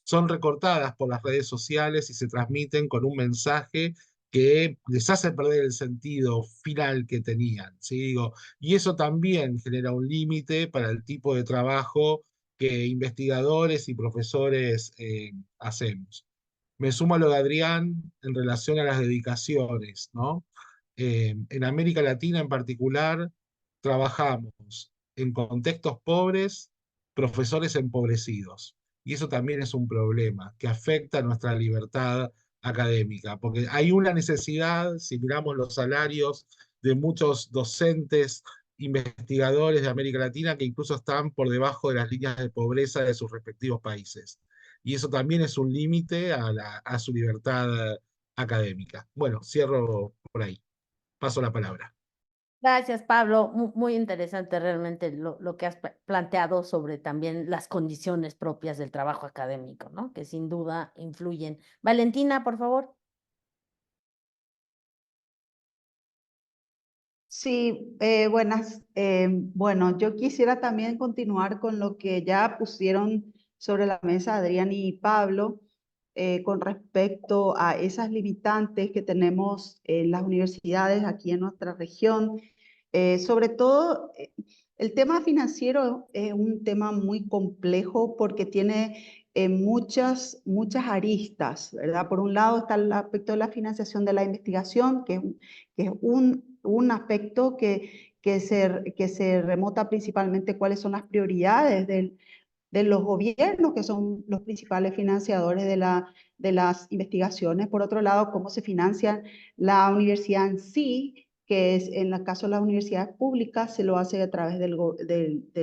son recortadas por las redes sociales y se transmiten con un mensaje que les hace perder el sentido final que tenían, ¿sí? Digo, y eso también genera un límite para el tipo de trabajo que investigadores y profesores hacemos. Me sumo a lo de Adrián en relación a las dedicaciones, ¿no? En América Latina en particular, trabajamos en contextos pobres, profesores empobrecidos. Y eso también es un problema que afecta a nuestra libertad académica, porque hay una necesidad, si miramos los salarios de muchos docentes, investigadores de América Latina, que incluso están por debajo de las líneas de pobreza de sus respectivos países. Y eso también es un límite a su libertad académica. Bueno, cierro por ahí. Paso la palabra. Gracias, Pablo. Muy interesante realmente lo que has planteado sobre también las condiciones propias del trabajo académico, ¿no? Que sin duda influyen. Valentina, por favor. Sí, buenas. Bueno, yo quisiera también continuar con lo que ya pusieron sobre la mesa Adrián y Pablo con respecto a esas limitantes que tenemos en las universidades aquí en nuestra región. Sobre todo, el tema financiero es un tema muy complejo porque tiene muchas aristas, ¿verdad? Por un lado está el aspecto de la financiación de la investigación, que es un aspecto que se remota principalmente cuáles son las prioridades de los gobiernos, que son los principales financiadores de las investigaciones. Por otro lado, cómo se financia la universidad en sí, que es en el caso de las universidades públicas, se lo hace a través de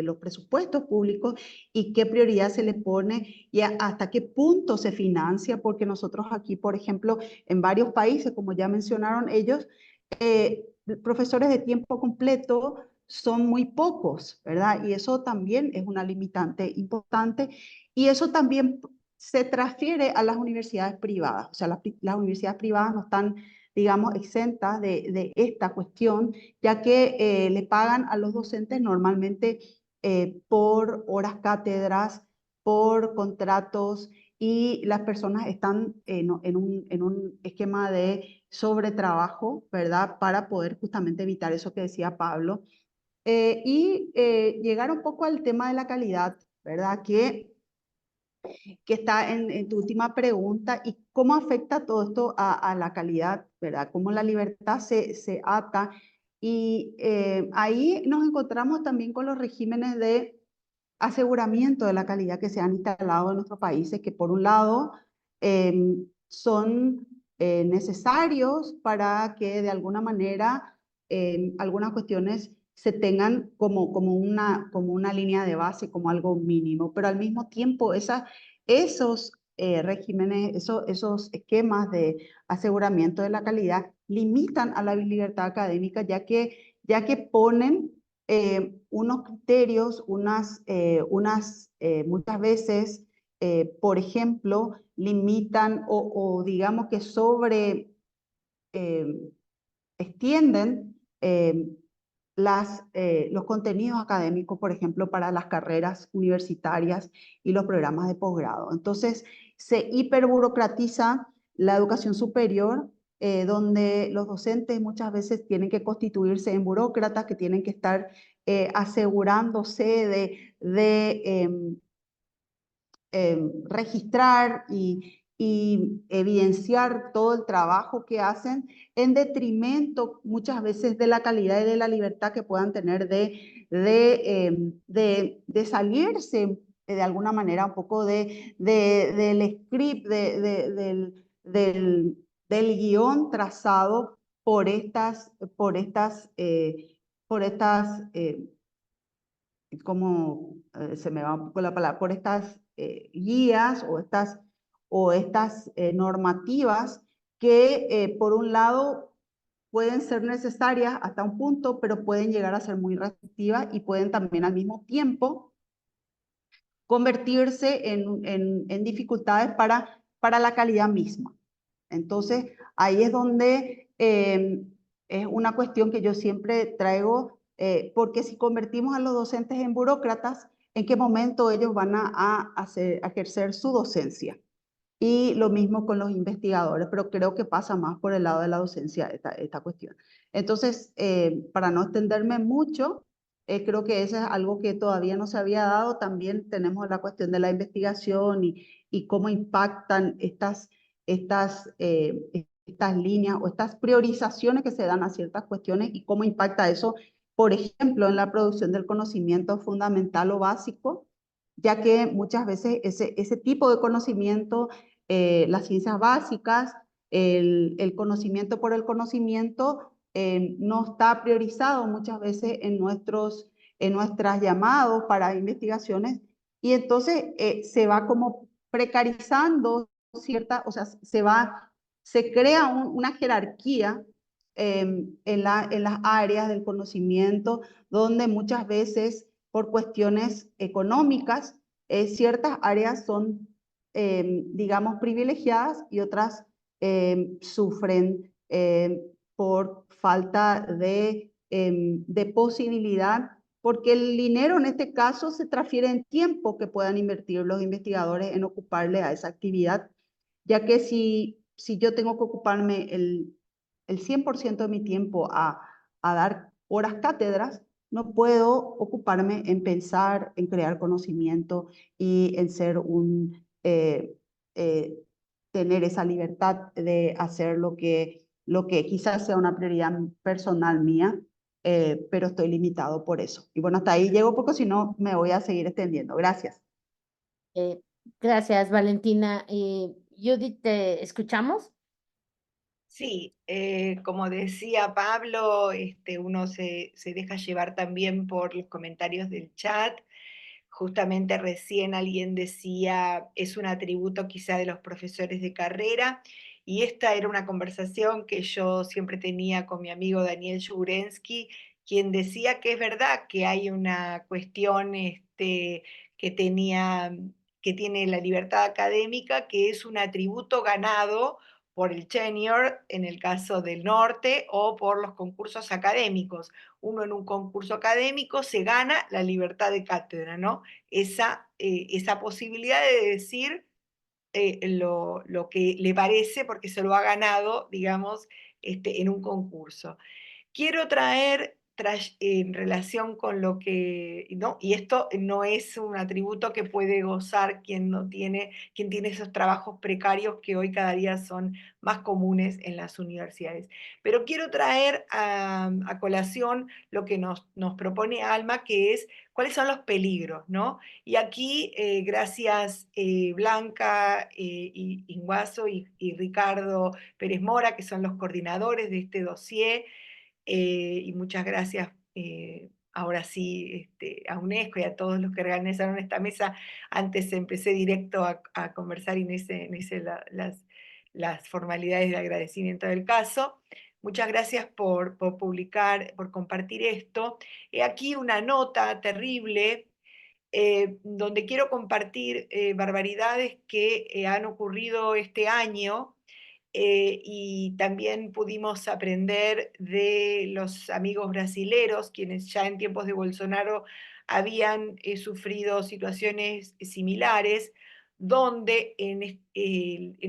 los presupuestos públicos y qué prioridad se le pone y hasta qué punto se financia, porque nosotros aquí, por ejemplo, en varios países, como ya mencionaron ellos, profesores de tiempo completo son muy pocos, ¿verdad? Y eso también es una limitante importante y eso también se transfiere a las universidades privadas. O sea, las universidades privadas no están, digamos, exentas de esta cuestión, ya que le pagan a los docentes normalmente por horas cátedras, por contratos, y las personas están en un esquema de sobretrabajo, ¿verdad? Para poder justamente evitar eso que decía Pablo. Llegar un poco al tema de la calidad, ¿verdad? Que está en tu última pregunta, y cómo afecta todo esto a la calidad, ¿verdad? Cómo la libertad se ata. Y ahí nos encontramos también con los regímenes de aseguramiento de la calidad que se han instalado en nuestros países, que por un lado son necesarios para que de alguna manera algunas cuestiones se tengan como una línea de base, como algo mínimo, pero al mismo tiempo esos regímenes, esos esquemas de aseguramiento de la calidad limitan a la libertad académica, ya que ponen unos criterios, muchas veces, por ejemplo, limitan o digamos que extienden los contenidos académicos, por ejemplo, para las carreras universitarias y los programas de posgrado. Entonces, se hiperburocratiza la educación superior, donde los docentes muchas veces tienen que constituirse en burócratas que tienen que estar asegurándose de registrar y evidenciar todo el trabajo que hacen, en detrimento muchas veces de la calidad y de la libertad que puedan tener de salirse de alguna manera un poco del script, del guión trazado por estas como se me va un poco la palabra, por estas guías o estas normativas que por un lado pueden ser necesarias hasta un punto, pero pueden llegar a ser muy restrictivas y pueden también al mismo tiempo convertirse en dificultades para la calidad misma. Entonces, ahí es donde es una cuestión que yo siempre traigo, porque si convertimos a los docentes en burócratas, ¿en qué momento ellos van a ejercer su docencia? Y lo mismo con los investigadores, pero creo que pasa más por el lado de la docencia esta cuestión. Entonces, para no extenderme mucho, creo que eso es algo que todavía no se había dado. También tenemos la cuestión de la investigación y cómo impactan estas líneas o estas priorizaciones que se dan a ciertas cuestiones y cómo impacta eso, por ejemplo, en la producción del conocimiento fundamental o básico, ya que muchas veces ese tipo de conocimiento, las ciencias básicas, el conocimiento por el conocimiento, no está priorizado muchas veces en nuestras llamados para investigaciones, y entonces se va como precarizando o sea, se crea una jerarquía en las áreas del conocimiento, donde muchas veces por cuestiones económicas, ciertas áreas son, digamos, privilegiadas y otras sufren por falta de posibilidad, porque el dinero en este caso se transfiere en tiempo que puedan invertir los investigadores en ocuparle a esa actividad, ya que si yo tengo que ocuparme el 100% de mi tiempo a dar horas cátedras, no puedo ocuparme en pensar, en crear conocimiento y en ser tener esa libertad de hacer lo que quizás sea una prioridad personal mía, pero estoy limitado por eso. Y bueno, hasta ahí llego porque si no me voy a seguir extendiendo. Gracias. Gracias, Valentina. Judith, ¿te escuchamos? Sí, como decía Pablo, uno se deja llevar también por los comentarios del chat. Justamente recién alguien decía, es un atributo quizá de los profesores de carrera, y esta era una conversación que yo siempre tenía con mi amigo Daniel Jurensky, quien decía que es verdad que hay una cuestión que tiene la libertad académica, que es un atributo ganado por el tenure en el caso del norte o por los concursos académicos. Uno en un concurso académico se gana la libertad de cátedra, ¿no? Esa posibilidad de decir lo que le parece porque se lo ha ganado, digamos, en un concurso. Quiero traer en relación con lo que, ¿no? Y esto no es un atributo que puede gozar quien tiene esos trabajos precarios que hoy cada día son más comunes en las universidades. Pero quiero traer a colación lo que nos propone Alma, que es cuáles son los peligros, ¿no? Y aquí, gracias Blanca, Inguaso y Ricardo Pérez Mora, que son los coordinadores de este dossier, y muchas gracias ahora sí a UNESCO y a todos los que organizaron esta mesa. Antes empecé directo a conversar y no hice las formalidades de agradecimiento del caso. Muchas gracias por publicar, por compartir esto. He aquí una nota terrible donde quiero compartir barbaridades que han ocurrido este año. Y también pudimos aprender de los amigos brasileros, quienes ya en tiempos de Bolsonaro habían sufrido situaciones similares, donde en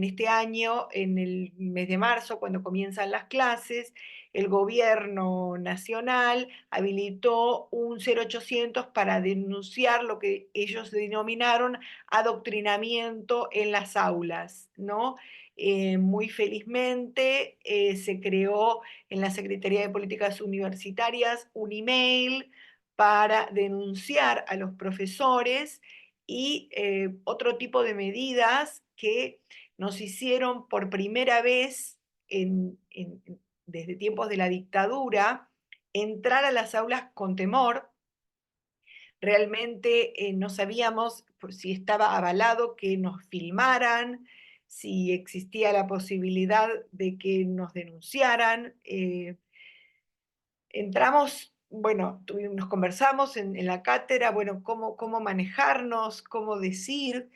este año, en el mes de marzo, cuando comienzan las clases, el gobierno nacional habilitó un 0800 para denunciar lo que ellos denominaron adoctrinamiento en las aulas, ¿no? Muy felizmente se creó en la Secretaría de Políticas Universitarias un email para denunciar a los profesores y otro tipo de medidas que nos hicieron por primera vez desde tiempos de la dictadura entrar a las aulas con temor. Realmente no sabíamos si estaba avalado que nos filmaran, si existía la posibilidad de que nos denunciaran. Entramos, bueno, nos conversamos en la cátedra, bueno, cómo manejarnos, cómo decir,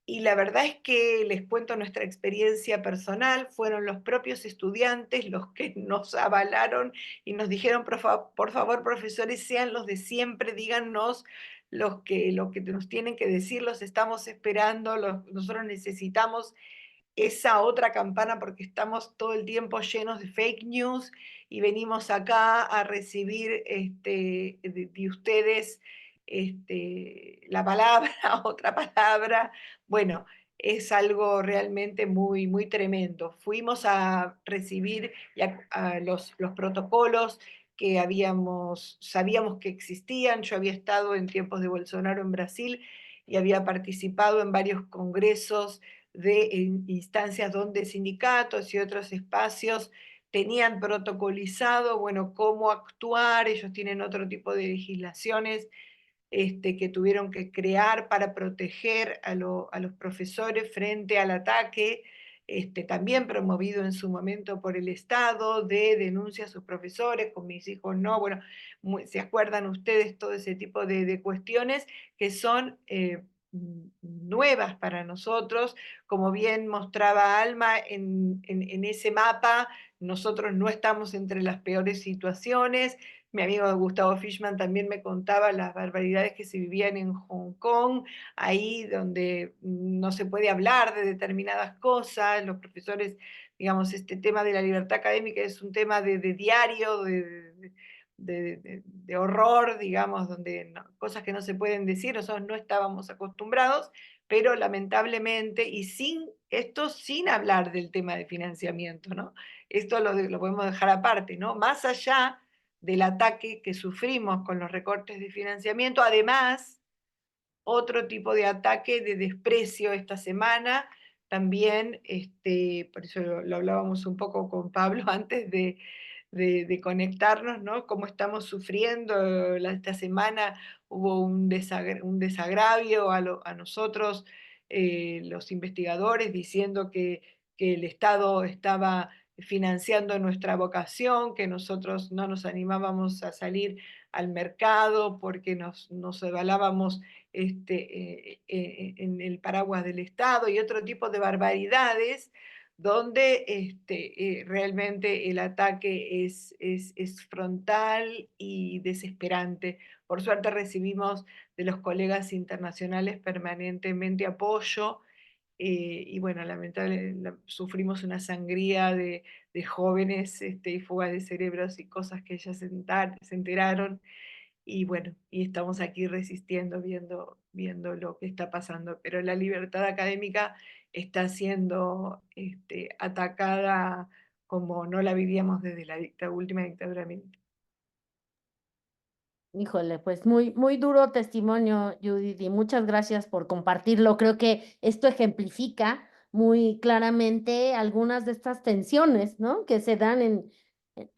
y la verdad es que les cuento nuestra experiencia personal, fueron los propios estudiantes los que nos avalaron y nos dijeron, por favor, profesores, sean los de siempre, díganos lo que nos tienen que decir, los estamos esperando, nosotros necesitamos esa otra campana porque estamos todo el tiempo llenos de fake news y venimos acá a recibir de ustedes la palabra, otra palabra. Bueno, es algo realmente muy, muy tremendo. Fuimos a recibir a los protocolos que sabíamos que existían. Yo había estado en tiempos de Bolsonaro en Brasil y había participado en varios congresos de instancias donde sindicatos y otros espacios tenían protocolizado, bueno, cómo actuar. Ellos tienen otro tipo de legislaciones que tuvieron que crear para proteger a los profesores frente al ataque también promovido en su momento por el Estado, de denuncia a sus profesores, con mis hijos no, bueno, ¿se acuerdan ustedes todo ese tipo de cuestiones que son nuevas para nosotros? Como bien mostraba Alma en ese mapa, nosotros no estamos entre las peores situaciones. Mi amigo Gustavo Fishman también me contaba las barbaridades que se vivían en Hong Kong, ahí donde no se puede hablar de determinadas cosas. Los profesores, digamos, este tema de la libertad académica es un tema de diario, de horror, digamos, donde cosas que no se pueden decir, nosotros no estábamos acostumbrados, pero lamentablemente, y sin hablar del tema de financiamiento, ¿no? Esto lo podemos dejar aparte, ¿no? Más allá del ataque que sufrimos con los recortes de financiamiento, además, otro tipo de ataque de desprecio esta semana, también, por eso lo hablábamos un poco con Pablo antes de conectarnos, ¿no? Cómo estamos sufriendo. Esta semana hubo un desagravio a nosotros, los investigadores, diciendo que el Estado estaba financiando nuestra vocación, que nosotros no nos animábamos a salir al mercado porque nos avalábamos en el paraguas del Estado, y otro tipo de barbaridades, donde realmente el ataque es frontal y desesperante. Por suerte recibimos de los colegas internacionales permanentemente apoyo, y bueno, lamentablemente sufrimos una sangría de jóvenes, y fugas de cerebros y cosas que ya se enteraron, y bueno, y estamos aquí resistiendo, viendo lo que está pasando. Pero la libertad académica está siendo atacada como no la vivíamos desde la última dictadura militar. Híjole, pues muy, muy duro testimonio, Judith, y muchas gracias por compartirlo. Creo que esto ejemplifica muy claramente algunas de estas tensiones, ¿no? Que se dan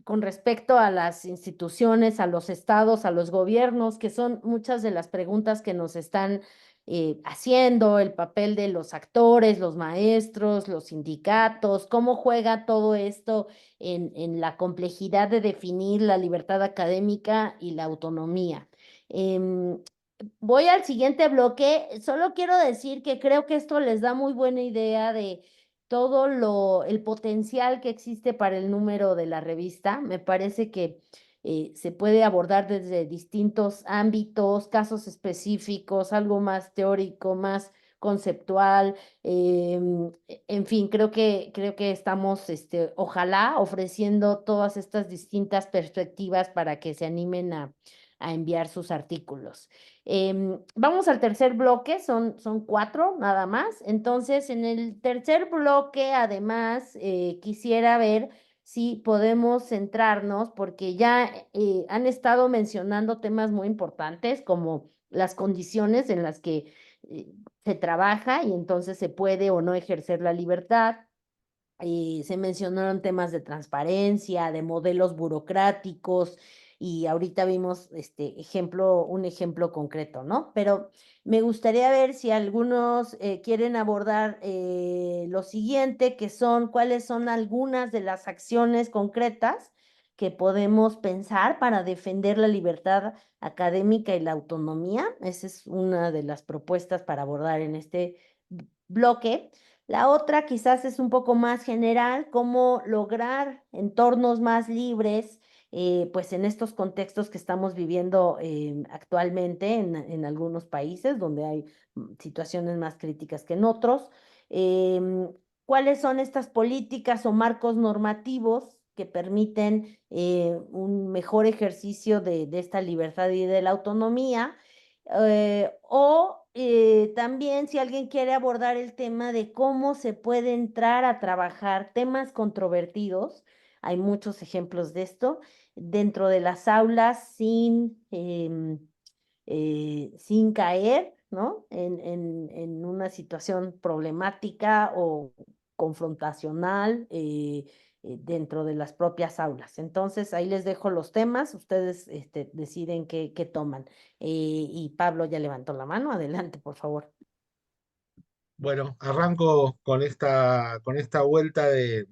con respecto a las instituciones, a los estados, a los gobiernos, que son muchas de las preguntas que nos están haciendo, el papel de los actores, los maestros, los sindicatos, cómo juega todo esto en la complejidad de definir la libertad académica y la autonomía. Voy al siguiente bloque. Solo quiero decir que creo que esto les da muy buena idea de todo el potencial que existe para el número de la revista. Me parece que se puede abordar desde distintos ámbitos, casos específicos, algo más teórico, más conceptual. En fin, creo que estamos, ojalá, ofreciendo todas estas distintas perspectivas para que se animen a enviar sus artículos. Vamos al tercer bloque, son 4 nada más. Entonces, en el tercer bloque, además, quisiera ver si podemos centrarnos, porque ya han estado mencionando temas muy importantes, como las condiciones en las que se trabaja y entonces se puede o no ejercer la libertad. Se mencionaron temas de transparencia, de modelos burocráticos, y ahorita vimos un ejemplo concreto, ¿no? Pero me gustaría ver si algunos quieren abordar lo siguiente, que son cuáles son algunas de las acciones concretas que podemos pensar para defender la libertad académica y la autonomía. Esa es una de las propuestas para abordar en este bloque. La otra quizás es un poco más general, cómo lograr entornos más libres, pues en estos contextos que estamos viviendo actualmente en algunos países donde hay situaciones más críticas que en otros. ¿Cuáles son estas políticas o marcos normativos que permiten un mejor ejercicio de esta libertad y de la autonomía? También si alguien quiere abordar el tema de cómo se puede entrar a trabajar temas controvertidos, hay muchos ejemplos de esto, dentro de las aulas sin caer, ¿no? En una situación problemática o confrontacional dentro de las propias aulas. Entonces, ahí les dejo los temas, ustedes deciden qué toman. Y Pablo ya levantó la mano, adelante, por favor. Bueno, arranco con esta vuelta de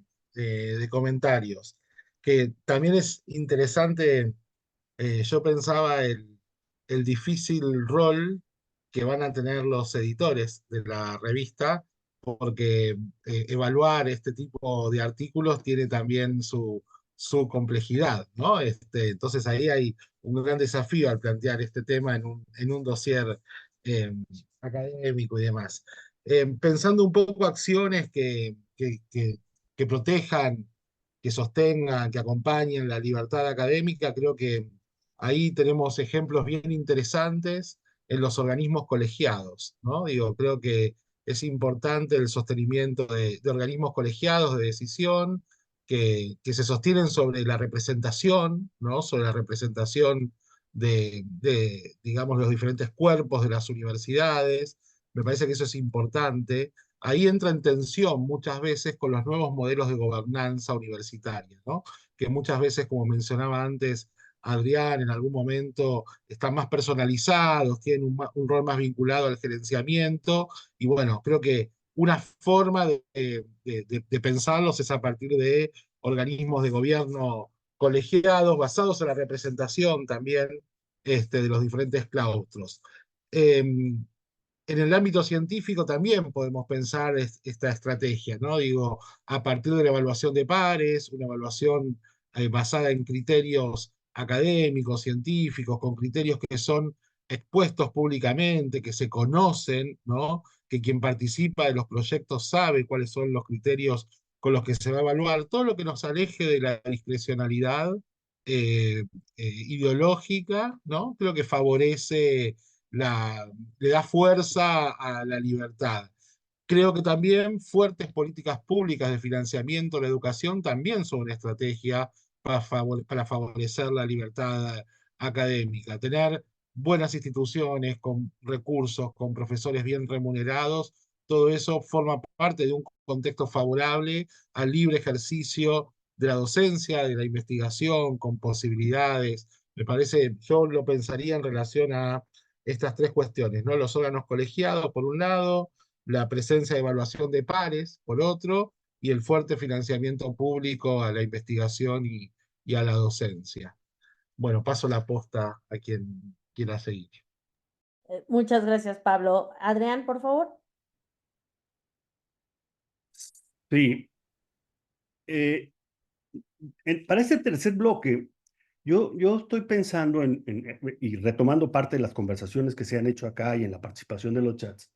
comentarios, que también es interesante. Yo pensaba el difícil rol que van a tener los editores de la revista, porque evaluar este tipo de artículos tiene también su complejidad, ¿no? Entonces ahí hay un gran desafío al plantear este tema en un dossier eh, académico y demás. Pensando un poco acciones que protejan, que sostengan, que acompañen la libertad académica, creo que ahí tenemos ejemplos bien interesantes en los organismos colegiados, ¿no? Digo, creo que es importante el sostenimiento de organismos colegiados de decisión que se sostienen sobre la representación, ¿no? Sobre la representación digamos, los diferentes cuerpos de las universidades. Me parece que eso es importante. Ahí entra en tensión muchas veces con los nuevos modelos de gobernanza universitaria, ¿no? Que muchas veces, como mencionaba antes Adrián, en algún momento están más personalizados, tienen un rol más vinculado al gerenciamiento, y bueno, creo que una forma de pensarlos es a partir de organismos de gobierno colegiados, basados en la representación también de los diferentes claustros. En el ámbito científico también podemos pensar esta estrategia, ¿no? Digo, a partir de la evaluación de pares, una evaluación basada en criterios académicos, científicos, con criterios que son expuestos públicamente, que se conocen, ¿no? Que quien participa de los proyectos sabe cuáles son los criterios con los que se va a evaluar, todo lo que nos aleje de la discrecionalidad ideológica, ¿no? Creo que favorece le da fuerza a la libertad. Creo que también fuertes políticas públicas de financiamiento de la educación también son una estrategia para favorecer la libertad académica. Tener buenas instituciones con recursos, con profesores bien remunerados, todo eso forma parte de un contexto favorable al libre ejercicio de la docencia, de la investigación, con posibilidades. Me parece, yo lo pensaría en relación a estas tres cuestiones, ¿no? Los órganos colegiados, por un lado, la presencia de evaluación de pares, por otro, y el fuerte financiamiento público a la investigación y a la docencia. Bueno, paso la posta a quien quiera seguir. Muchas gracias, Pablo. Adrián, por favor. Sí. Para este tercer bloque, yo estoy pensando y retomando parte de las conversaciones que se han hecho acá y en la participación de los chats,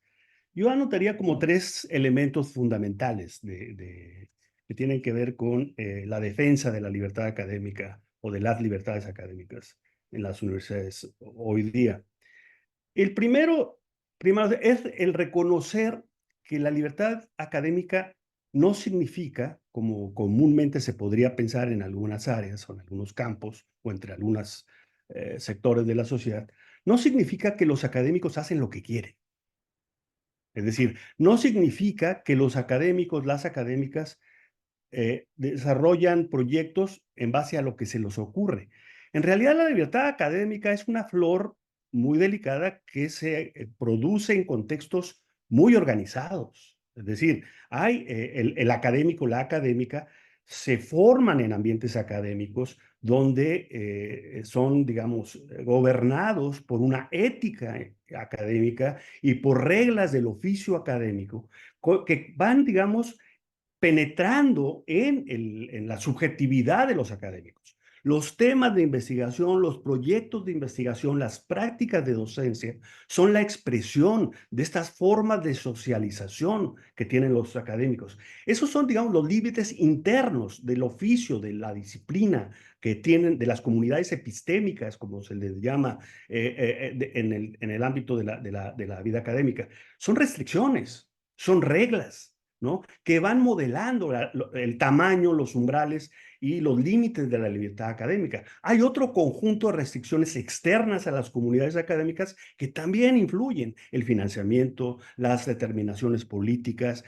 yo anotaría como tres elementos fundamentales que tienen que ver con la defensa de la libertad académica o de las libertades académicas en las universidades hoy día. El primero es el reconocer que la libertad académica no significa, como comúnmente se podría pensar en algunas áreas o en algunos campos o entre algunos sectores de la sociedad, no significa que los académicos hacen lo que quieren. Es decir, no significa que los académicos, las académicas, desarrollan proyectos en base a lo que se les ocurre. En realidad, la libertad académica es una flor muy delicada que se produce en contextos muy organizados. Es decir, hay el académico, la académica, se forman en ambientes académicos donde son, digamos, gobernados por una ética académica y por reglas del oficio académico que van, digamos, penetrando en la subjetividad de los académicos. Los temas de investigación, los proyectos de investigación, las prácticas de docencia son la expresión de estas formas de socialización que tienen los académicos. Esos son, digamos, los límites internos del oficio, de la disciplina que tienen, de las comunidades epistémicas, como se les llama en el ámbito de la vida académica. Son restricciones, son reglas, ¿no? Que van modelando el tamaño, los umbrales y los límites de la libertad académica. Hay otro conjunto de restricciones externas a las comunidades académicas que también influyen: el financiamiento, las determinaciones políticas,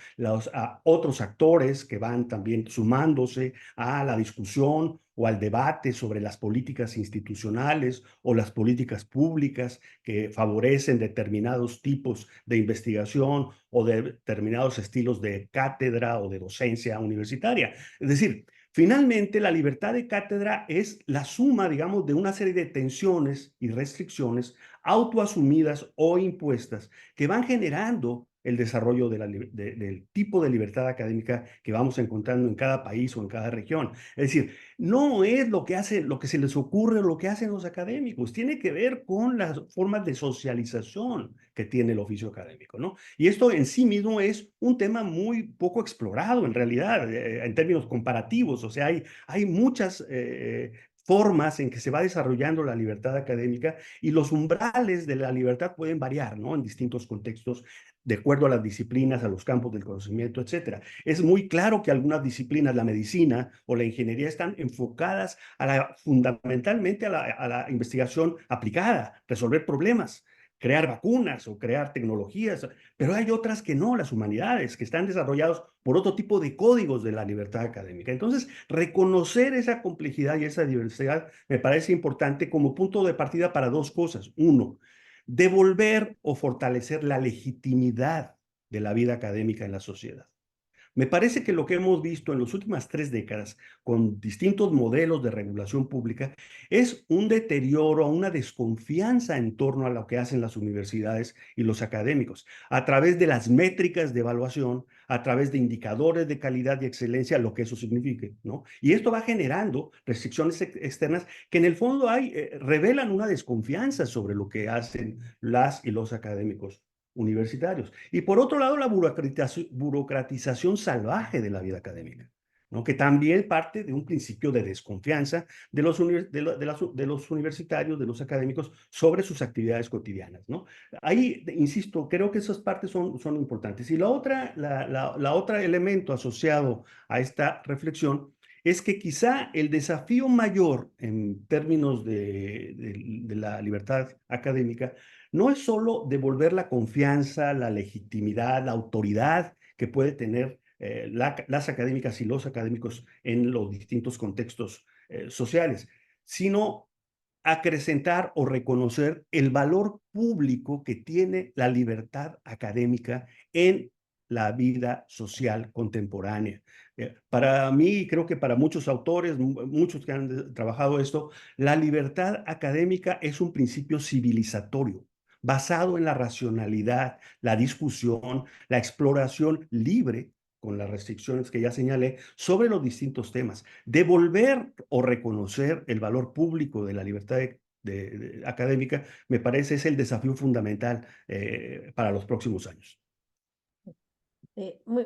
otros actores que van también sumándose a la discusión o al debate sobre las políticas institucionales o las políticas públicas que favorecen determinados tipos de investigación o de determinados estilos de cátedra o de docencia universitaria. Es decir, finalmente, la libertad de cátedra es la suma, digamos, de una serie de tensiones y restricciones autoasumidas o impuestas que van generando el desarrollo del tipo de libertad académica que vamos encontrando en cada país o en cada región. Es decir, no es lo que se les ocurre o lo que hacen los académicos, tiene que ver con las formas de socialización que tiene el oficio académico, ¿no? Y esto en sí mismo es un tema muy poco explorado en realidad, en términos comparativos. O sea, hay muchas formas en que se va desarrollando la libertad académica y los umbrales de la libertad pueden variar, ¿no? En distintos contextos, de acuerdo a las disciplinas, a los campos del conocimiento, etcétera. Es muy claro que algunas disciplinas, la medicina o la ingeniería, están enfocadas fundamentalmente a la investigación aplicada, resolver problemas, crear vacunas o crear tecnologías, pero hay otras que no, las humanidades, que están desarrollados por otro tipo de códigos de la libertad académica. Entonces, reconocer esa complejidad y esa diversidad me parece importante como punto de partida para dos cosas. Uno, devolver o fortalecer la legitimidad de la vida académica en la sociedad. Me parece que lo que hemos visto en las últimas 3 décadas con distintos modelos de regulación pública es un deterioro, una desconfianza en torno a lo que hacen las universidades y los académicos, a través de las métricas de evaluación, a través de indicadores de calidad y excelencia, lo que eso signifique, ¿no? Y esto va generando restricciones externas que en el fondo revelan una desconfianza sobre lo que hacen las y los académicos universitarios. Y por otro lado, la burocratización salvaje de la vida académica, ¿no? Que también parte de un principio de desconfianza de los universitarios, de los académicos, sobre sus actividades cotidianas, ¿no? Ahí, insisto, creo que esas partes son importantes. Y la otra elemento asociado a esta reflexión es que quizá el desafío mayor en términos de la libertad académica no es solo devolver la confianza, la legitimidad, la autoridad que puede tener las académicas y los académicos en los distintos contextos sociales, sino acrecentar o reconocer el valor público que tiene la libertad académica en la vida social contemporánea. Para mí, creo que para muchos autores, muchos que han trabajado esto, la libertad académica es un principio civilizatorio, basado en la racionalidad, la discusión, la exploración libre, con las restricciones que ya señalé, sobre los distintos temas. Devolver o reconocer el valor público de la libertad académica, me parece, es el desafío fundamental para los próximos años.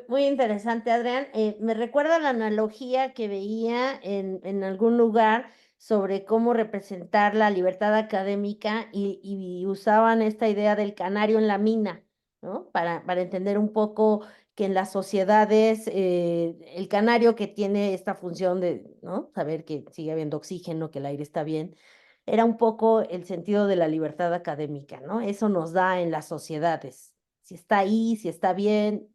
Muy interesante, Adrián. Me recuerda la analogía que veía en algún lugar sobre cómo representar la libertad académica y usaban esta idea del canario en la mina, ¿no? Para entender un poco que en las sociedades el canario que tiene esta función de, ¿no? Saber que sigue habiendo oxígeno, que el aire está bien, era un poco el sentido de la libertad académica, ¿no? Eso nos da en las sociedades. Si está ahí, si está bien,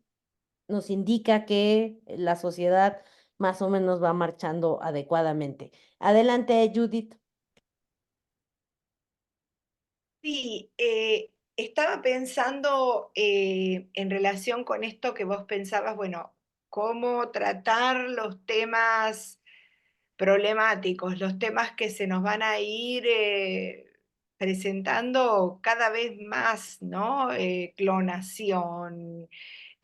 nos indica que la sociedad más o menos va marchando adecuadamente. Adelante, Judith. Sí, estaba pensando en relación con esto que vos pensabas, bueno, cómo tratar los temas problemáticos, los temas que se nos van a ir presentando cada vez más, ¿no? Clonación,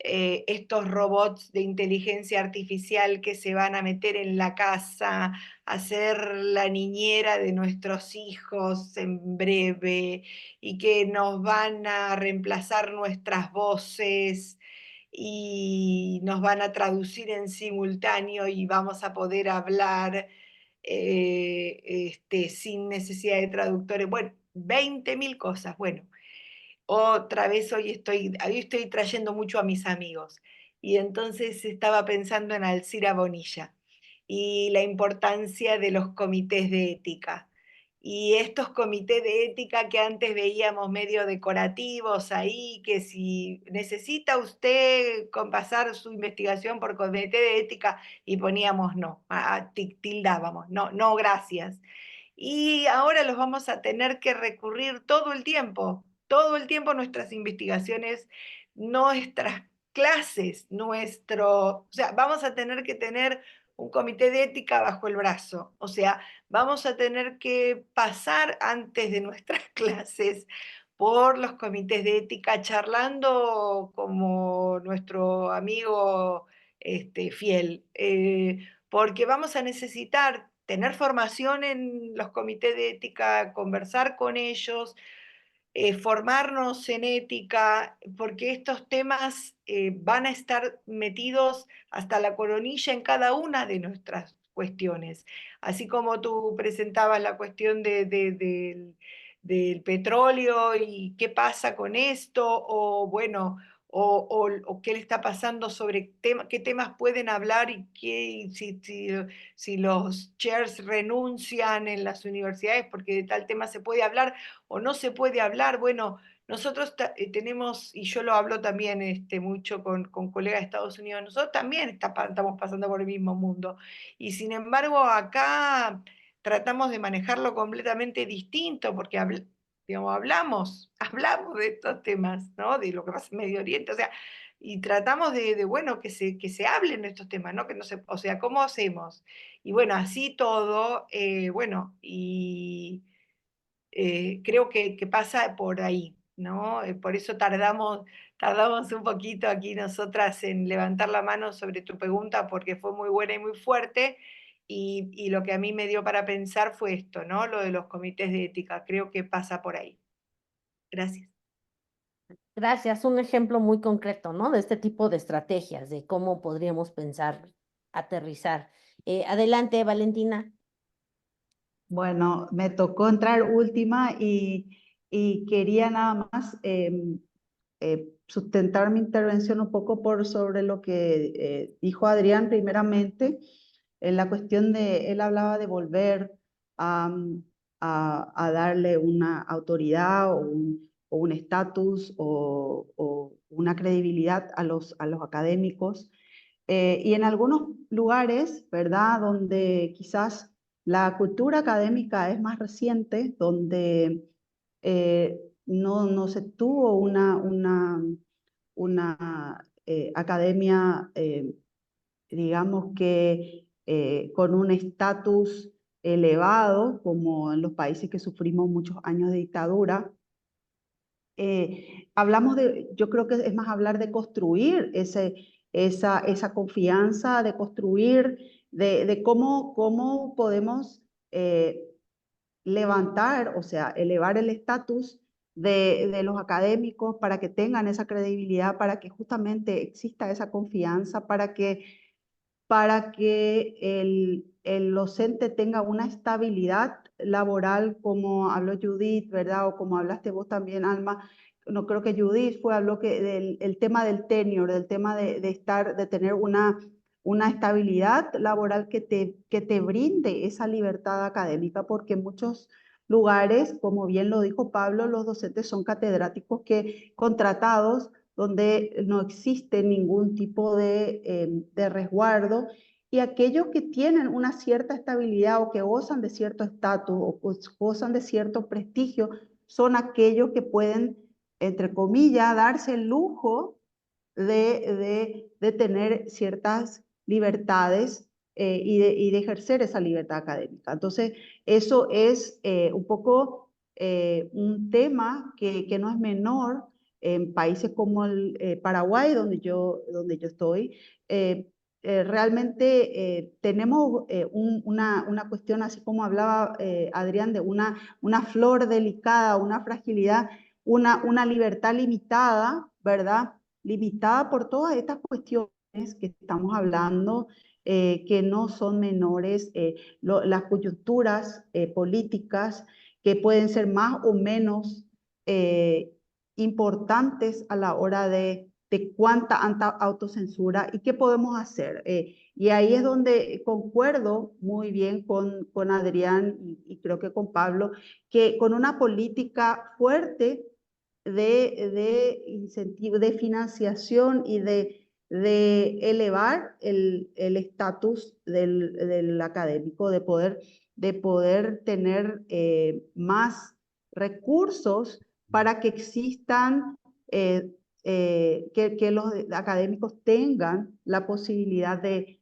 estos robots de inteligencia artificial que se van a meter en la casa, a ser la niñera de nuestros hijos en breve y que nos van a reemplazar nuestras voces y nos van a traducir en simultáneo y vamos a poder hablar sin necesidad de traductores. Bueno, 20.000 cosas. Bueno, otra vez hoy estoy trayendo mucho a mis amigos. Y entonces estaba pensando en Alcira Bonilla y la importancia de los comités de ética Y estos comités de ética que antes veíamos medio decorativos ahí, que si necesita usted pasar su investigación por comité de ética, y poníamos no, tildábamos, no, no, gracias. Y ahora los vamos a tener que recurrir todo el tiempo nuestras investigaciones, nuestras clases, o sea, vamos a tener que tener un comité de ética bajo el brazo, o sea, vamos a tener que pasar antes de nuestras clases por los comités de ética charlando como nuestro amigo fiel, porque vamos a necesitar tener formación en los comités de ética, conversar con ellos, formarnos en ética, porque estos temas van a estar metidos hasta la coronilla en cada una de nuestras cuestiones. Así como tú presentabas la cuestión del petróleo y qué pasa con esto, o bueno, o qué le está pasando sobre qué temas pueden hablar y si los chairs renuncian en las universidades porque de tal tema se puede hablar o no se puede hablar. Bueno, nosotros tenemos, y yo lo hablo también mucho con colegas de Estados Unidos, nosotros también estamos pasando por el mismo mundo. Y sin embargo, acá tratamos de manejarlo completamente distinto, porque digamos, hablamos de estos temas, ¿no? De lo que pasa en Medio Oriente, o sea, y tratamos bueno, que se hablen de estos temas, ¿no? Que no se, o sea, ¿cómo hacemos? Y bueno, así todo, bueno, y creo que pasa por ahí, ¿no? Por eso tardamos un poquito aquí nosotras en levantar la mano sobre tu pregunta, porque fue muy buena y muy fuerte, y lo que a mí me dio para pensar fue esto, ¿no? Lo de los comités de ética, creo que pasa por ahí. Gracias. Gracias, un ejemplo muy concreto, ¿no? De este tipo de estrategias, de cómo podríamos pensar, aterrizar. Adelante, Valentina. Bueno, me tocó entrar última y quería nada más sustentar mi intervención un poco sobre lo que dijo Adrián primeramente, en la cuestión él hablaba de volver a darle una autoridad o un estatus o una credibilidad a los académicos. Y en algunos lugares, ¿verdad?, donde quizás la cultura académica es más reciente, donde no se tuvo una academia, digamos que con un estatus elevado, como en los países que sufrimos muchos años de dictadura. Yo creo que es más hablar de construir esa confianza, de construir, de cómo podemos levantar, o sea, elevar el estatus de los académicos para que tengan esa credibilidad, para que justamente exista esa confianza, para que el docente tenga una estabilidad laboral, como habló Judith, ¿verdad? O como hablaste vos también, Alma. No creo que Judith habló del tema del tenure, del tema de tener una estabilidad laboral que te brinde esa libertad académica, porque en muchos lugares, como bien lo dijo Pablo, los docentes son catedráticos contratados donde no existe ningún tipo de resguardo, y aquellos que tienen una cierta estabilidad o que gozan de cierto estatus o gozan de cierto prestigio son aquellos que pueden, entre comillas, darse el lujo de tener ciertas libertades y de ejercer esa libertad académica. Entonces, eso es un poco un tema que no es menor en países como el Paraguay, donde yo estoy. Realmente tenemos una cuestión, así como hablaba Adrián, de una flor delicada, una fragilidad, una libertad limitada, ¿verdad? Limitada por todas estas cuestiones que estamos hablando, que no son menores, las coyunturas políticas que pueden ser más o menos importantes a la hora de cuánta autocensura y qué podemos hacer. Y ahí es donde concuerdo muy bien con Adrián y creo que con Pablo, que con una política fuerte de incentivo, de financiación y de elevar el estatus del académico, de poder tener más recursos para que existan, que los académicos tengan la posibilidad de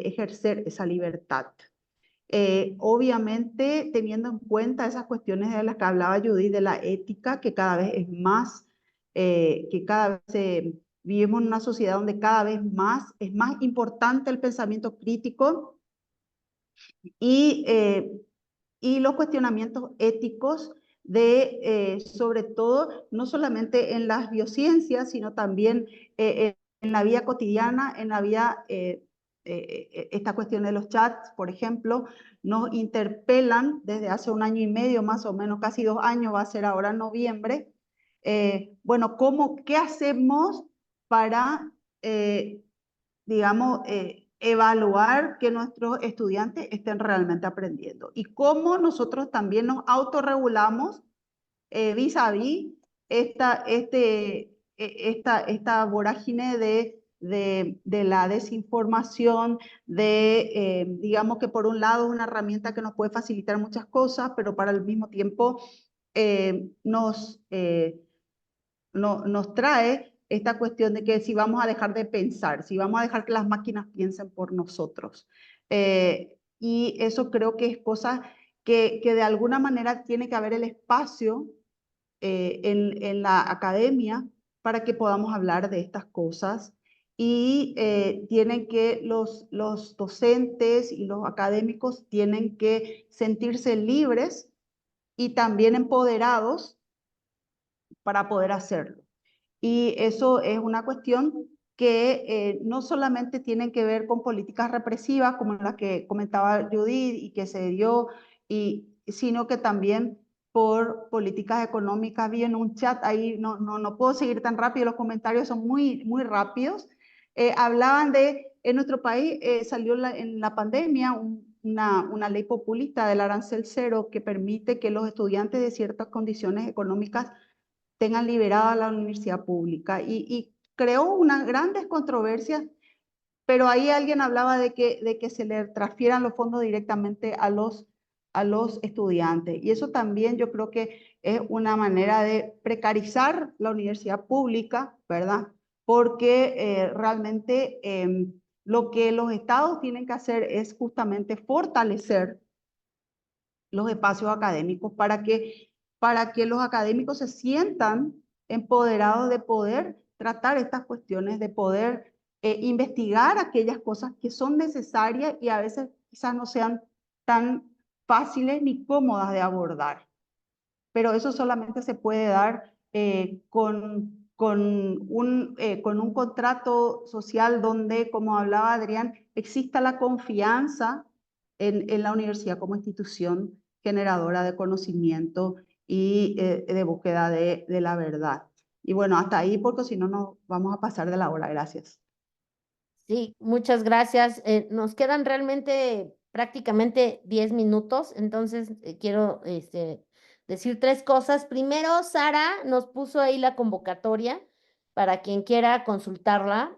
ejercer esa libertad. Obviamente teniendo en cuenta esas cuestiones de las que hablaba Judith, de la ética, que cada vez es más, que cada vez vivimos en una sociedad donde cada vez más es más importante el pensamiento crítico y los cuestionamientos éticos sobre todo, no solamente en las biociencias, sino también en la vida cotidiana, en la vida, esta cuestión de los chats, por ejemplo, nos interpelan desde hace 1 año y medio, más o menos, casi 2 años, va a ser ahora en noviembre. Bueno, ¿qué hacemos para, digamos, evaluar que nuestros estudiantes estén realmente aprendiendo? Y cómo nosotros también nos autorregulamos vis a vis esta vorágine de la desinformación, digamos que por un lado es una herramienta que nos puede facilitar muchas cosas, pero para el mismo tiempo nos trae esta cuestión de que si vamos a dejar de pensar, si vamos a dejar que las máquinas piensen por nosotros. Y eso creo que es cosa que de alguna manera tiene que haber el espacio en la academia para que podamos hablar de estas cosas. Y tienen que los docentes y los académicos tienen que sentirse libres y también empoderados para poder hacerlo. Y eso es una cuestión que no solamente tiene que ver con políticas represivas como las que comentaba Judith y que se dio, sino que también por políticas económicas. Vi en un chat, ahí no puedo seguir tan rápido, los comentarios son muy rápidos. Hablaban en nuestro país salió en la pandemia una ley populista del arancel cero que permite que los estudiantes de ciertas condiciones económicas tengan liberada la universidad pública y creó unas grandes controversias, pero ahí alguien hablaba de que se le transfieran los fondos directamente a los estudiantes, y eso también yo creo que es una manera de precarizar la universidad pública, ¿verdad? Porque realmente lo que los estados tienen que hacer es justamente fortalecer los espacios académicos para que los académicos se sientan empoderados de poder tratar estas cuestiones, de poder investigar aquellas cosas que son necesarias y a veces quizás no sean tan fáciles ni cómodas de abordar. Pero eso solamente se puede dar con un contrato social donde, como hablaba Adrián, exista la confianza en la universidad como institución generadora de conocimiento y de búsqueda de la verdad. Y bueno, hasta ahí, porque si no, nos vamos a pasar de la hora. Gracias. Sí, muchas gracias. Nos quedan realmente prácticamente 10 minutos, entonces quiero decir 3 cosas. Primero, Sara nos puso ahí la convocatoria para quien quiera consultarla.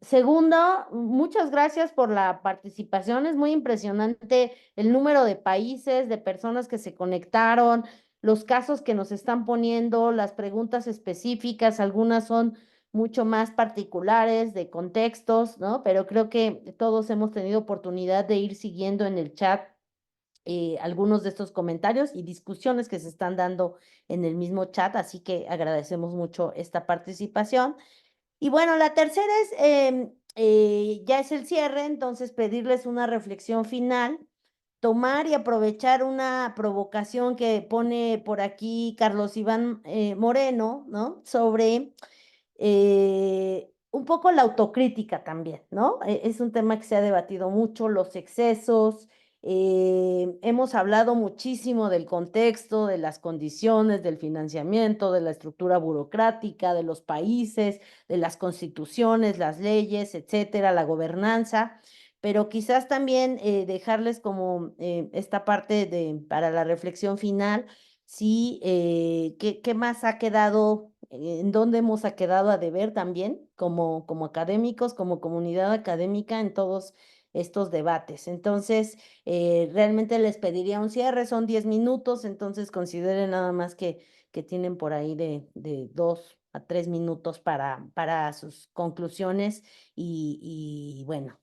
Segundo, muchas gracias por la participación. Es muy impresionante el número de países, de personas que se conectaron, los casos que nos están poniendo, las preguntas específicas, algunas son mucho más particulares, de contextos, ¿no? Pero creo que todos hemos tenido oportunidad de ir siguiendo en el chat algunos de estos comentarios y discusiones que se están dando en el mismo chat, así que agradecemos mucho esta participación. Y bueno, la tercera es, ya es el cierre, entonces pedirles una reflexión final, tomar y aprovechar una provocación que pone por aquí Carlos Iván Moreno, ¿no? Sobre un poco la autocrítica también, ¿no? Es un tema que se ha debatido mucho, los excesos, hemos hablado muchísimo del contexto, de las condiciones, del financiamiento, de la estructura burocrática, de los países, de las constituciones, las leyes, etcétera, la gobernanza, pero quizás también dejarles como esta parte para la reflexión final, sí, ¿qué más ha quedado, en dónde hemos quedado a deber también como académicos, como comunidad académica en todos estos debates? Entonces, realmente les pediría un cierre, son 10 minutos, entonces consideren nada más que tienen por ahí de 2 a 3 minutos para sus conclusiones y bueno,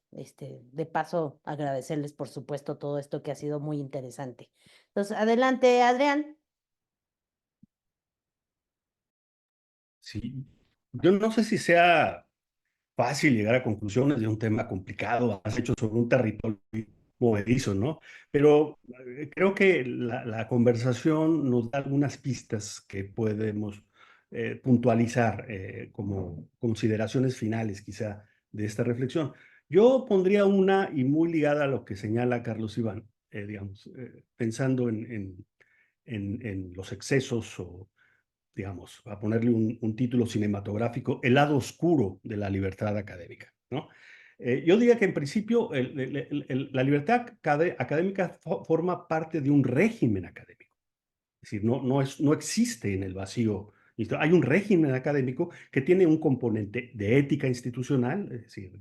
de paso agradecerles por supuesto todo esto que ha sido muy interesante. Entonces, adelante, Adrián. Sí, yo no sé si sea fácil llegar a conclusiones de un tema complicado, has hecho sobre un territorio movedizo, ¿no? Pero creo que la conversación nos da algunas pistas que podemos puntualizar como consideraciones finales quizá de esta reflexión. Yo pondría una, y muy ligada a lo que señala Carlos Iván, digamos, pensando en los excesos o digamos, a ponerle un título cinematográfico, el lado oscuro de la libertad académica, ¿no? Yo diría que en principio la libertad académica forma parte de un régimen académico. Es decir, no existe en el vacío. Hay un régimen académico que tiene un componente de ética institucional, es decir,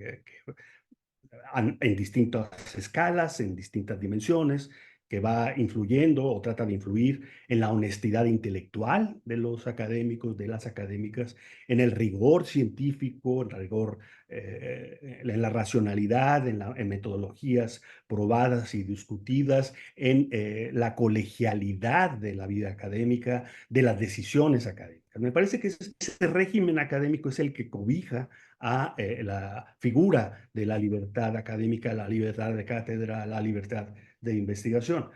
en distintas escalas, en distintas dimensiones, que va influyendo o trata de influir en la honestidad intelectual de los académicos, de las académicas, en el rigor científico, en el rigor, en la racionalidad, en metodologías probadas y discutidas, en la colegialidad de la vida académica, de las decisiones académicas. Me parece que ese régimen académico es el que cobija a la figura de la libertad académica, la libertad de cátedra, la libertad de investigación.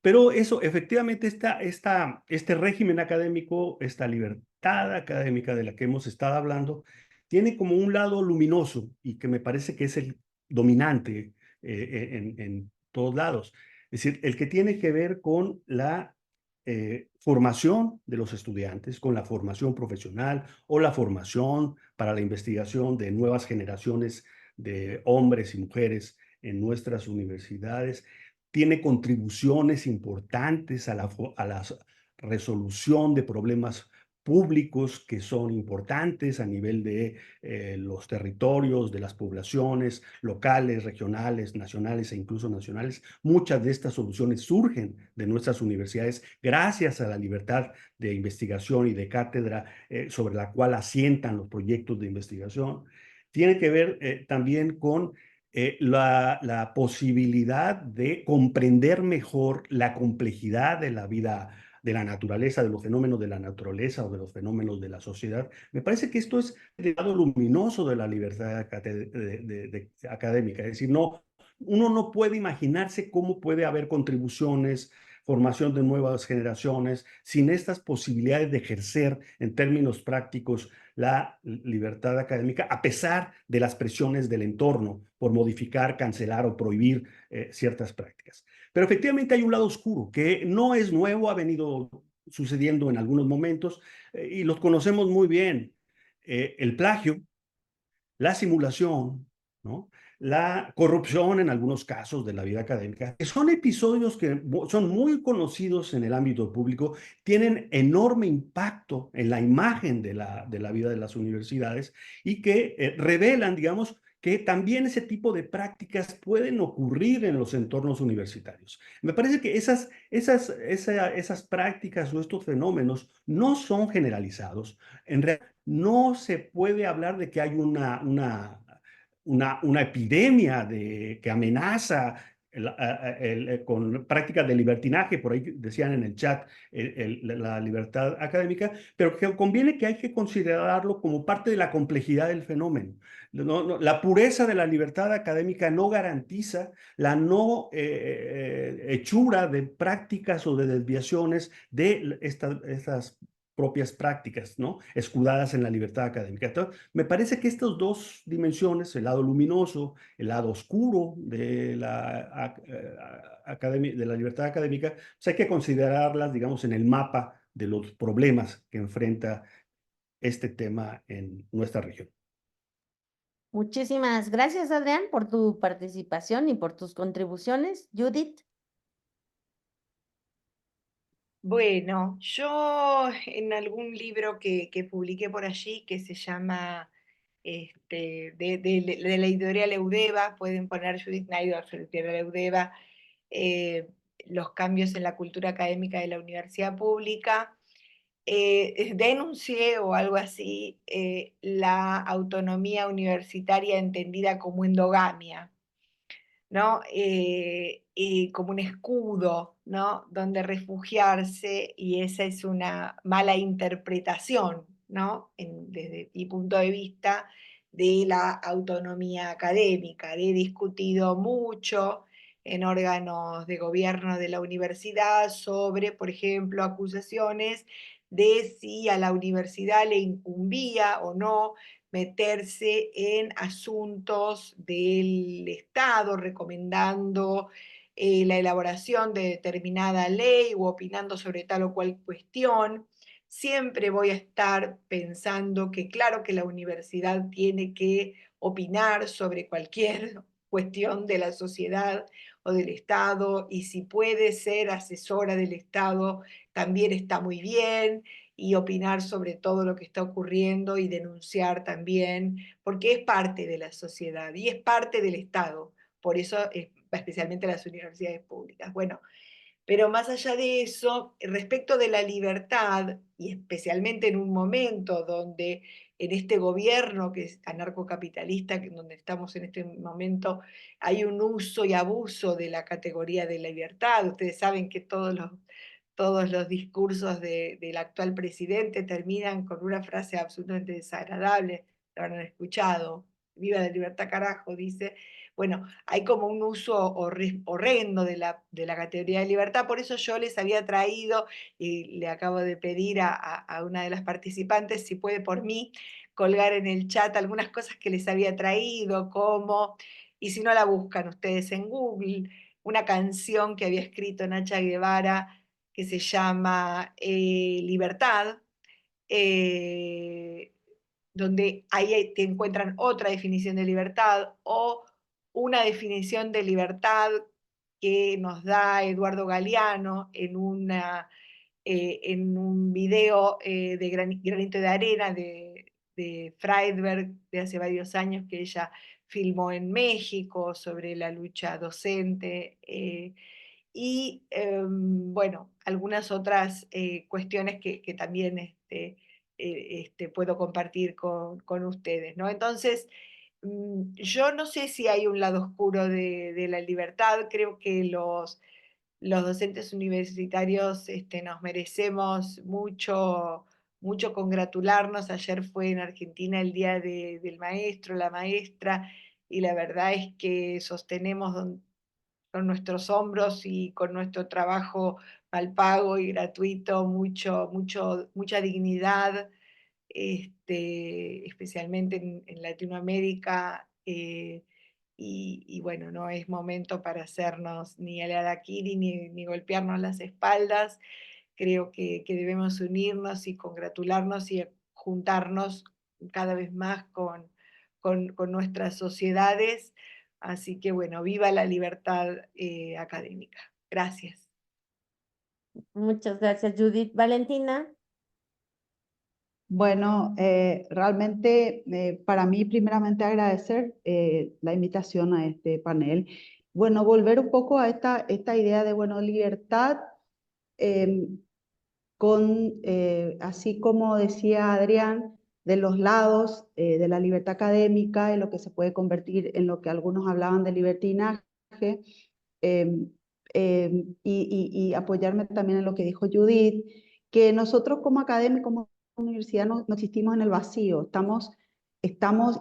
Pero eso, efectivamente, este régimen académico, esta libertad académica de la que hemos estado hablando, tiene como un lado luminoso y que me parece que es el dominante en todos lados. Es decir, el que tiene que ver con la formación de los estudiantes, con la formación profesional o la formación para la investigación de nuevas generaciones de hombres y mujeres en nuestras universidades. Tiene contribuciones importantes a la resolución de problemas públicos que son importantes a nivel de los territorios, de las poblaciones locales, regionales, nacionales e incluso nacionales. Muchas de estas soluciones surgen de nuestras universidades gracias a la libertad de investigación y de cátedra sobre la cual asientan los proyectos de investigación. Tiene que ver también con la posibilidad de comprender mejor la complejidad de la vida, de la naturaleza, de los fenómenos de la naturaleza o de los fenómenos de la sociedad. Me parece que esto es el lado luminoso de la libertad académica. Es decir, uno no puede imaginarse cómo puede haber contribuciones, formación de nuevas generaciones, sin estas posibilidades de ejercer en términos prácticos la libertad académica, a pesar de las presiones del entorno por modificar, cancelar o prohibir ciertas prácticas. Pero efectivamente hay un lado oscuro que no es nuevo, ha venido sucediendo en algunos momentos y los conocemos muy bien. El plagio, la simulación, ¿no? La corrupción en algunos casos de la vida académica, que son episodios que son muy conocidos en el ámbito público, tienen enorme impacto en la imagen de la vida de las universidades y que revelan, digamos, que también ese tipo de prácticas pueden ocurrir en los entornos universitarios. Me parece que esas prácticas o estos fenómenos no son generalizados. En realidad, no se puede hablar de que hay una epidemia que amenaza con prácticas de libertinaje, por ahí decían en el chat la libertad académica, pero que conviene que hay que considerarlo como parte de la complejidad del fenómeno. La pureza de la libertad académica no garantiza la no hechura de prácticas o de desviaciones de estas propias prácticas, ¿no? Escudadas en la libertad académica. Entonces, me parece que estas dos dimensiones, el lado luminoso, el lado oscuro de de la libertad académica, pues hay que considerarlas, digamos, en el mapa de los problemas que enfrenta este tema en nuestra región. Muchísimas gracias, Adrián, por tu participación y por tus contribuciones. Judith. Bueno, yo en algún libro que publiqué por allí, que se llama de la editorial Eudeva, pueden poner Judith Naidorf, editorial Eudeva, los cambios en la cultura académica de la universidad pública, denuncié o algo así la autonomía universitaria entendida como endogamia, ¿no? Y como un escudo, ¿no? Donde refugiarse, y esa es una mala interpretación, ¿no? Desde mi punto de vista de la autonomía académica. He discutido mucho en órganos de gobierno de la universidad sobre, por ejemplo, acusaciones de si a la universidad le incumbía o no meterse en asuntos del Estado, recomendando la elaboración de determinada ley o opinando sobre tal o cual cuestión. Siempre voy a estar pensando que claro que la universidad tiene que opinar sobre cualquier cuestión de la sociedad o del Estado, y si puede ser asesora del Estado también está muy bien, y opinar sobre todo lo que está ocurriendo y denunciar también, porque es parte de la sociedad y es parte del Estado, por eso especialmente las universidades públicas. Bueno, pero más allá de eso, respecto de la libertad, y especialmente en un momento donde en este gobierno que es anarcocapitalista, donde estamos en este momento, hay un uso y abuso de la categoría de la libertad. Ustedes saben que todos los discursos del actual presidente terminan con una frase absolutamente desagradable, lo habrán escuchado: viva la libertad carajo, dice. Bueno, hay como un uso horrendo de la categoría de libertad, por eso yo les había traído, y le acabo de pedir a una de las participantes si puede por mí colgar en el chat algunas cosas que les había traído, como, y si no la buscan ustedes en Google, una canción que había escrito Nacha Guevara que se llama Libertad, donde ahí te encuentran otra definición de libertad, o una definición de libertad que nos da Eduardo Galeano en un video de Granito de Arena de Friedberg de hace varios años, que ella filmó en México sobre la lucha docente. Y bueno, algunas otras cuestiones que también puedo compartir con ustedes, ¿no? Entonces, yo no sé si hay un lado oscuro de la libertad. Creo que los docentes universitarios nos merecemos mucho, mucho congratularnos. Ayer fue en Argentina el Día del Maestro, la maestra, y la verdad es que sostenemos con nuestros hombros y con nuestro trabajo mal pago y gratuito mucha dignidad, especialmente en Latinoamérica. Y bueno, no es momento para hacernos ni el harakiri ni golpearnos las espaldas. Creo que debemos unirnos y congratularnos y juntarnos cada vez más con nuestras sociedades. Así que bueno, viva la libertad académica. Gracias. Muchas gracias, Judith. Valentina. Bueno, realmente para mí primeramente agradecer la invitación a este panel. Bueno, volver un poco a esta idea de, bueno, libertad, así como decía Adrián, de los lados de la libertad académica, en lo que se puede convertir en lo que algunos hablaban de libertinaje, y apoyarme también en lo que dijo Judith, que nosotros como académicos, como universidad, no existimos en el vacío, estamos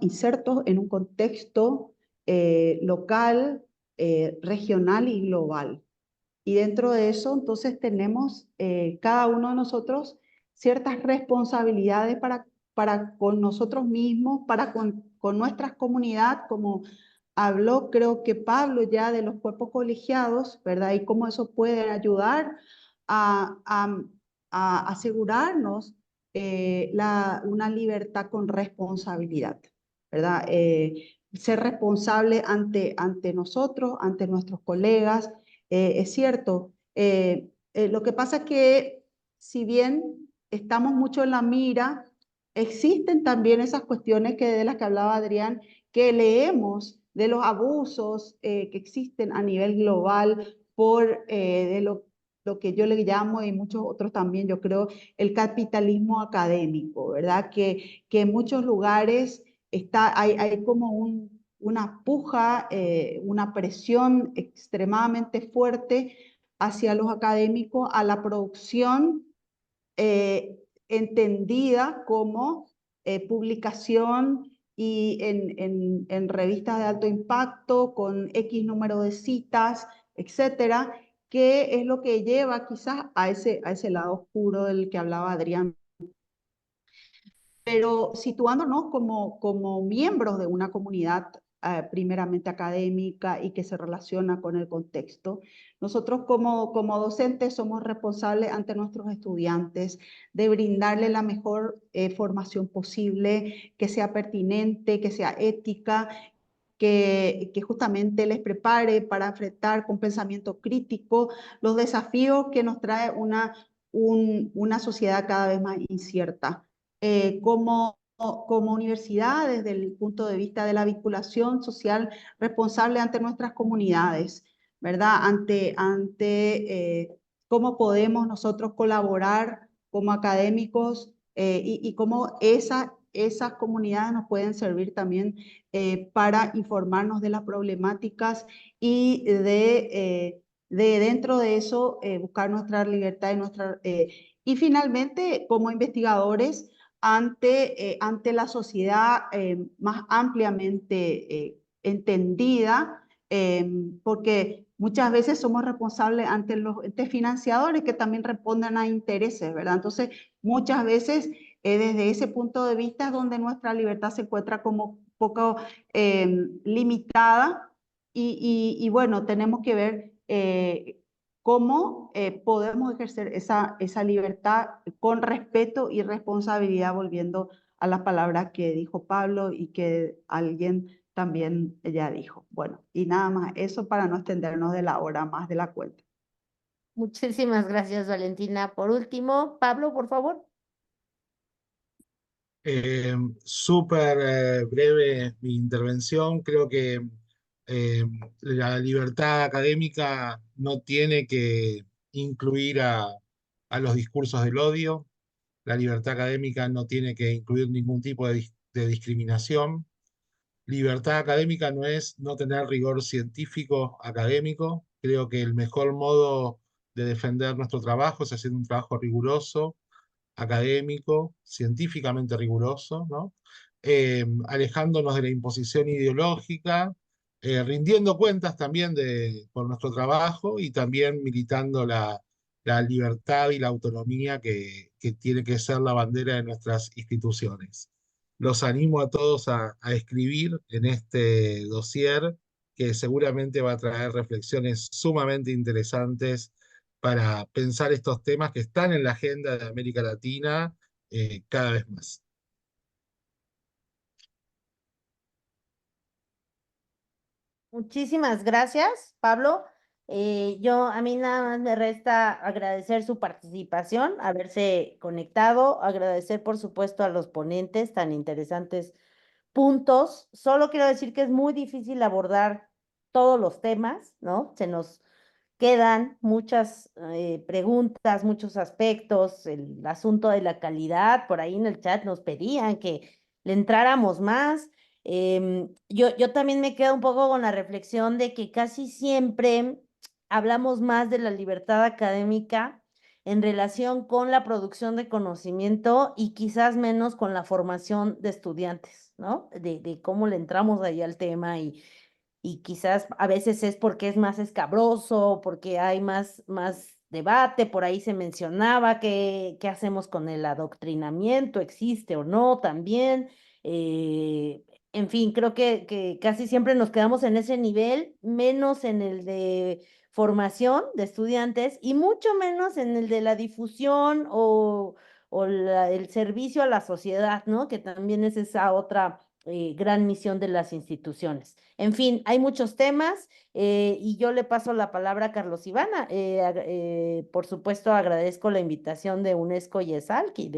insertos en un contexto local, regional y global. Y dentro de eso, entonces, tenemos cada uno de nosotros ciertas responsabilidades para con nosotros mismos, para con nuestras comunidades, como habló, creo que Pablo, ya de los cuerpos colegiados, ¿verdad? Y cómo eso puede ayudar a asegurarnos una libertad con responsabilidad. ¿verdad? Ser responsable ante nosotros, ante nuestros colegas, es cierto. Lo que pasa es que si bien estamos mucho en la mira, existen también esas cuestiones de las que hablaba Adrián, que leemos de los abusos que existen a nivel global de lo que yo le llamo, y muchos otros también, yo creo, el capitalismo académico, ¿verdad? Que en muchos lugares hay como una puja, una presión extremadamente fuerte hacia los académicos, a la producción entendida como publicación y en revistas de alto impacto, con X número de citas, etcétera, que es lo que lleva quizás a ese lado oscuro del que hablaba Adrián. Pero situándonos como miembros de una comunidad primeramente académica y que se relaciona con el contexto, nosotros como docentes somos responsables ante nuestros estudiantes de brindarle la mejor formación posible, que sea pertinente, que sea ética, que justamente les prepare para enfrentar con pensamiento crítico los desafíos que nos trae una sociedad cada vez más incierta. Como universidad, desde el punto de vista de la vinculación social responsable ante nuestras comunidades, ¿verdad? Ante cómo podemos nosotros colaborar como académicos y cómo esas comunidades nos pueden servir también para informarnos de las problemáticas y de dentro de eso buscar nuestra libertad y finalmente como investigadores ante la sociedad más ampliamente entendida, porque muchas veces somos responsables ante los entes financiadores que también responden a intereses, ¿verdad? Entonces, muchas veces desde ese punto de vista es donde nuestra libertad se encuentra como un poco limitada y bueno, tenemos que ver cómo podemos ejercer esa libertad con respeto y responsabilidad, volviendo a las palabras que dijo Pablo y que alguien también ya dijo. Bueno, y nada más, eso para no extendernos de la hora más de la cuenta. Muchísimas gracias, Valentina. Por último, Pablo, por favor. Súper breve mi intervención. Creo que la libertad académica no tiene que incluir a los discursos del odio. La libertad académica no tiene que incluir ningún tipo de discriminación. Libertad académica no es no tener rigor científico académico. Creo que el mejor modo de defender nuestro trabajo es hacer un trabajo riguroso, académico, científicamente riguroso, ¿no? Alejándonos de la imposición ideológica, rindiendo cuentas también por nuestro trabajo y también militando la libertad y la autonomía que tiene que ser la bandera de nuestras instituciones. Los animo a todos a escribir en este dossier que seguramente va a traer reflexiones sumamente interesantes para pensar estos temas que están en la agenda de América Latina cada vez más. Muchísimas gracias, Pablo. A mí nada más me resta agradecer su participación, haberse conectado, agradecer por supuesto a los ponentes tan interesantes puntos. Solo quiero decir que es muy difícil abordar todos los temas, ¿no? Se nos quedan muchas preguntas, muchos aspectos, el asunto de la calidad, por ahí en el chat nos pedían que le entráramos más. Yo también me quedo un poco con la reflexión de que casi siempre hablamos más de la libertad académica en relación con la producción de conocimiento y quizás menos con la formación de estudiantes, ¿no? De cómo le entramos ahí al tema y quizás a veces es porque es más escabroso, porque hay más debate, por ahí se mencionaba qué hacemos con el adoctrinamiento, existe o no también. En fin, creo que casi siempre nos quedamos en ese nivel, menos en el de formación de estudiantes y mucho menos en el de la difusión o el servicio a la sociedad, ¿no? Que también es esa otra gran misión de las instituciones. En fin, hay muchos temas y yo le paso la palabra a Carlos Ivana. Por supuesto, agradezco la invitación de UNESCO y ESALC y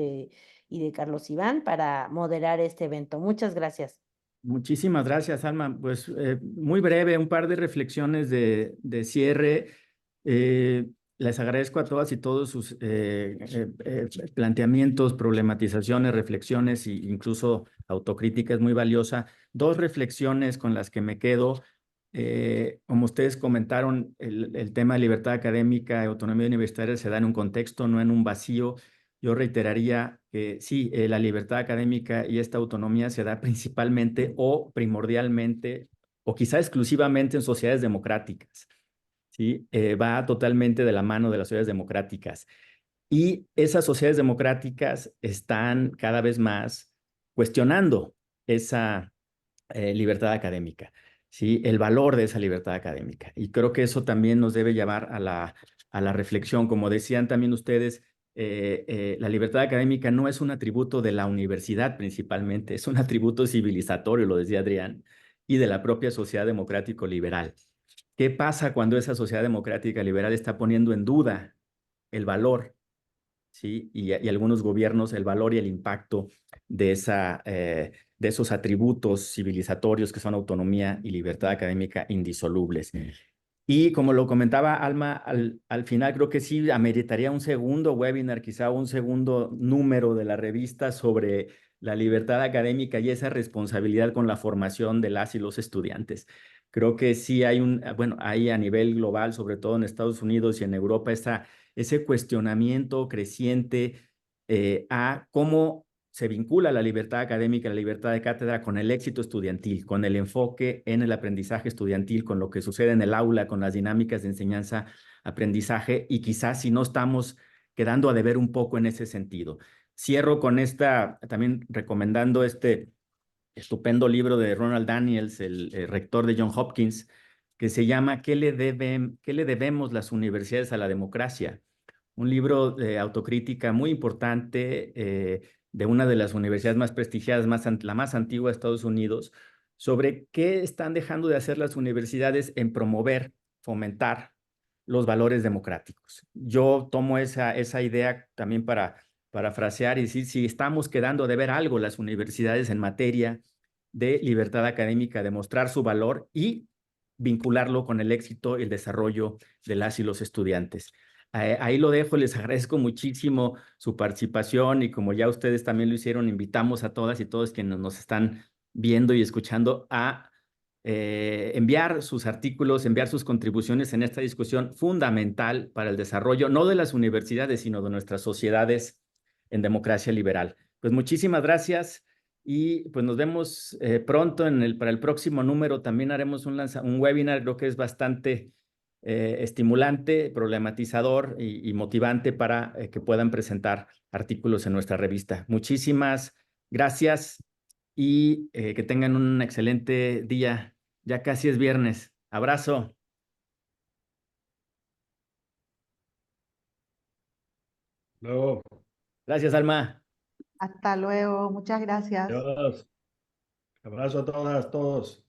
de Carlos Iván para moderar este evento. Muchas gracias. Muchísimas gracias, Alma. Pues muy breve, un par de reflexiones de cierre. Les agradezco a todas y todos sus planteamientos, problematizaciones, reflexiones e incluso autocrítica es muy valiosa. Dos reflexiones con las que me quedo. Como ustedes comentaron, el tema de libertad académica y autonomía universitaria se da en un contexto, no en un vacío. Yo reiteraría que sí, la libertad académica y esta autonomía se da principalmente o primordialmente o quizá exclusivamente en sociedades democráticas. ¿Sí? Va totalmente de la mano de las sociedades democráticas. Y esas sociedades democráticas están cada vez más cuestionando esa libertad académica, ¿sí? El valor de esa libertad académica. Y creo que eso también nos debe llevar a la reflexión. Como decían también ustedes, la libertad académica no es un atributo de la universidad principalmente, es un atributo civilizatorio, lo decía Adrián, y de la propia sociedad democrático-liberal. ¿Qué pasa cuando esa sociedad democrática liberal está poniendo en duda el valor, ¿sí? Y algunos gobiernos, el valor y el impacto de esos atributos civilizatorios que son autonomía y libertad académica indisolubles? Y como lo comentaba Alma, al final creo que sí ameritaría un segundo webinar, quizá un segundo número de la revista sobre la libertad académica y esa responsabilidad con la formación de las y los estudiantes. Creo que sí hay hay a nivel global, sobre todo en Estados Unidos y en Europa, ese cuestionamiento creciente a cómo se vincula la libertad académica, la libertad de cátedra con el éxito estudiantil, con el enfoque en el aprendizaje estudiantil, con lo que sucede en el aula, con las dinámicas de enseñanza-aprendizaje, y quizás si no estamos quedando a deber un poco en ese sentido. Cierro con también recomendando este estupendo libro de Ronald Daniels, el rector de Johns Hopkins, que se llama ¿Qué le debemos las universidades a la democracia? Un libro de autocrítica muy importante de una de las universidades más prestigiadas, la más antigua de Estados Unidos, sobre qué están dejando de hacer las universidades en promover, fomentar los valores democráticos. Yo tomo esa idea también para parafrasear y decir si estamos quedando de ver algo las universidades en materia de libertad académica, demostrar su valor y vincularlo con el éxito y el desarrollo de las y los estudiantes. Ahí lo dejo, les agradezco muchísimo su participación y como ya ustedes también lo hicieron, invitamos a todas y todos quienes nos están viendo y escuchando a enviar sus artículos, enviar sus contribuciones en esta discusión fundamental para el desarrollo, no de las universidades, sino de nuestras sociedades en democracia liberal. Pues muchísimas gracias y pues nos vemos pronto para el próximo número. También haremos un webinar, creo que es bastante estimulante, problematizador y motivante para que puedan presentar artículos en nuestra revista. Muchísimas gracias y que tengan un excelente día. Ya casi es viernes. Abrazo. Luego. Gracias, Alma. Hasta luego, muchas gracias. Adiós. Abrazo a todas, todos.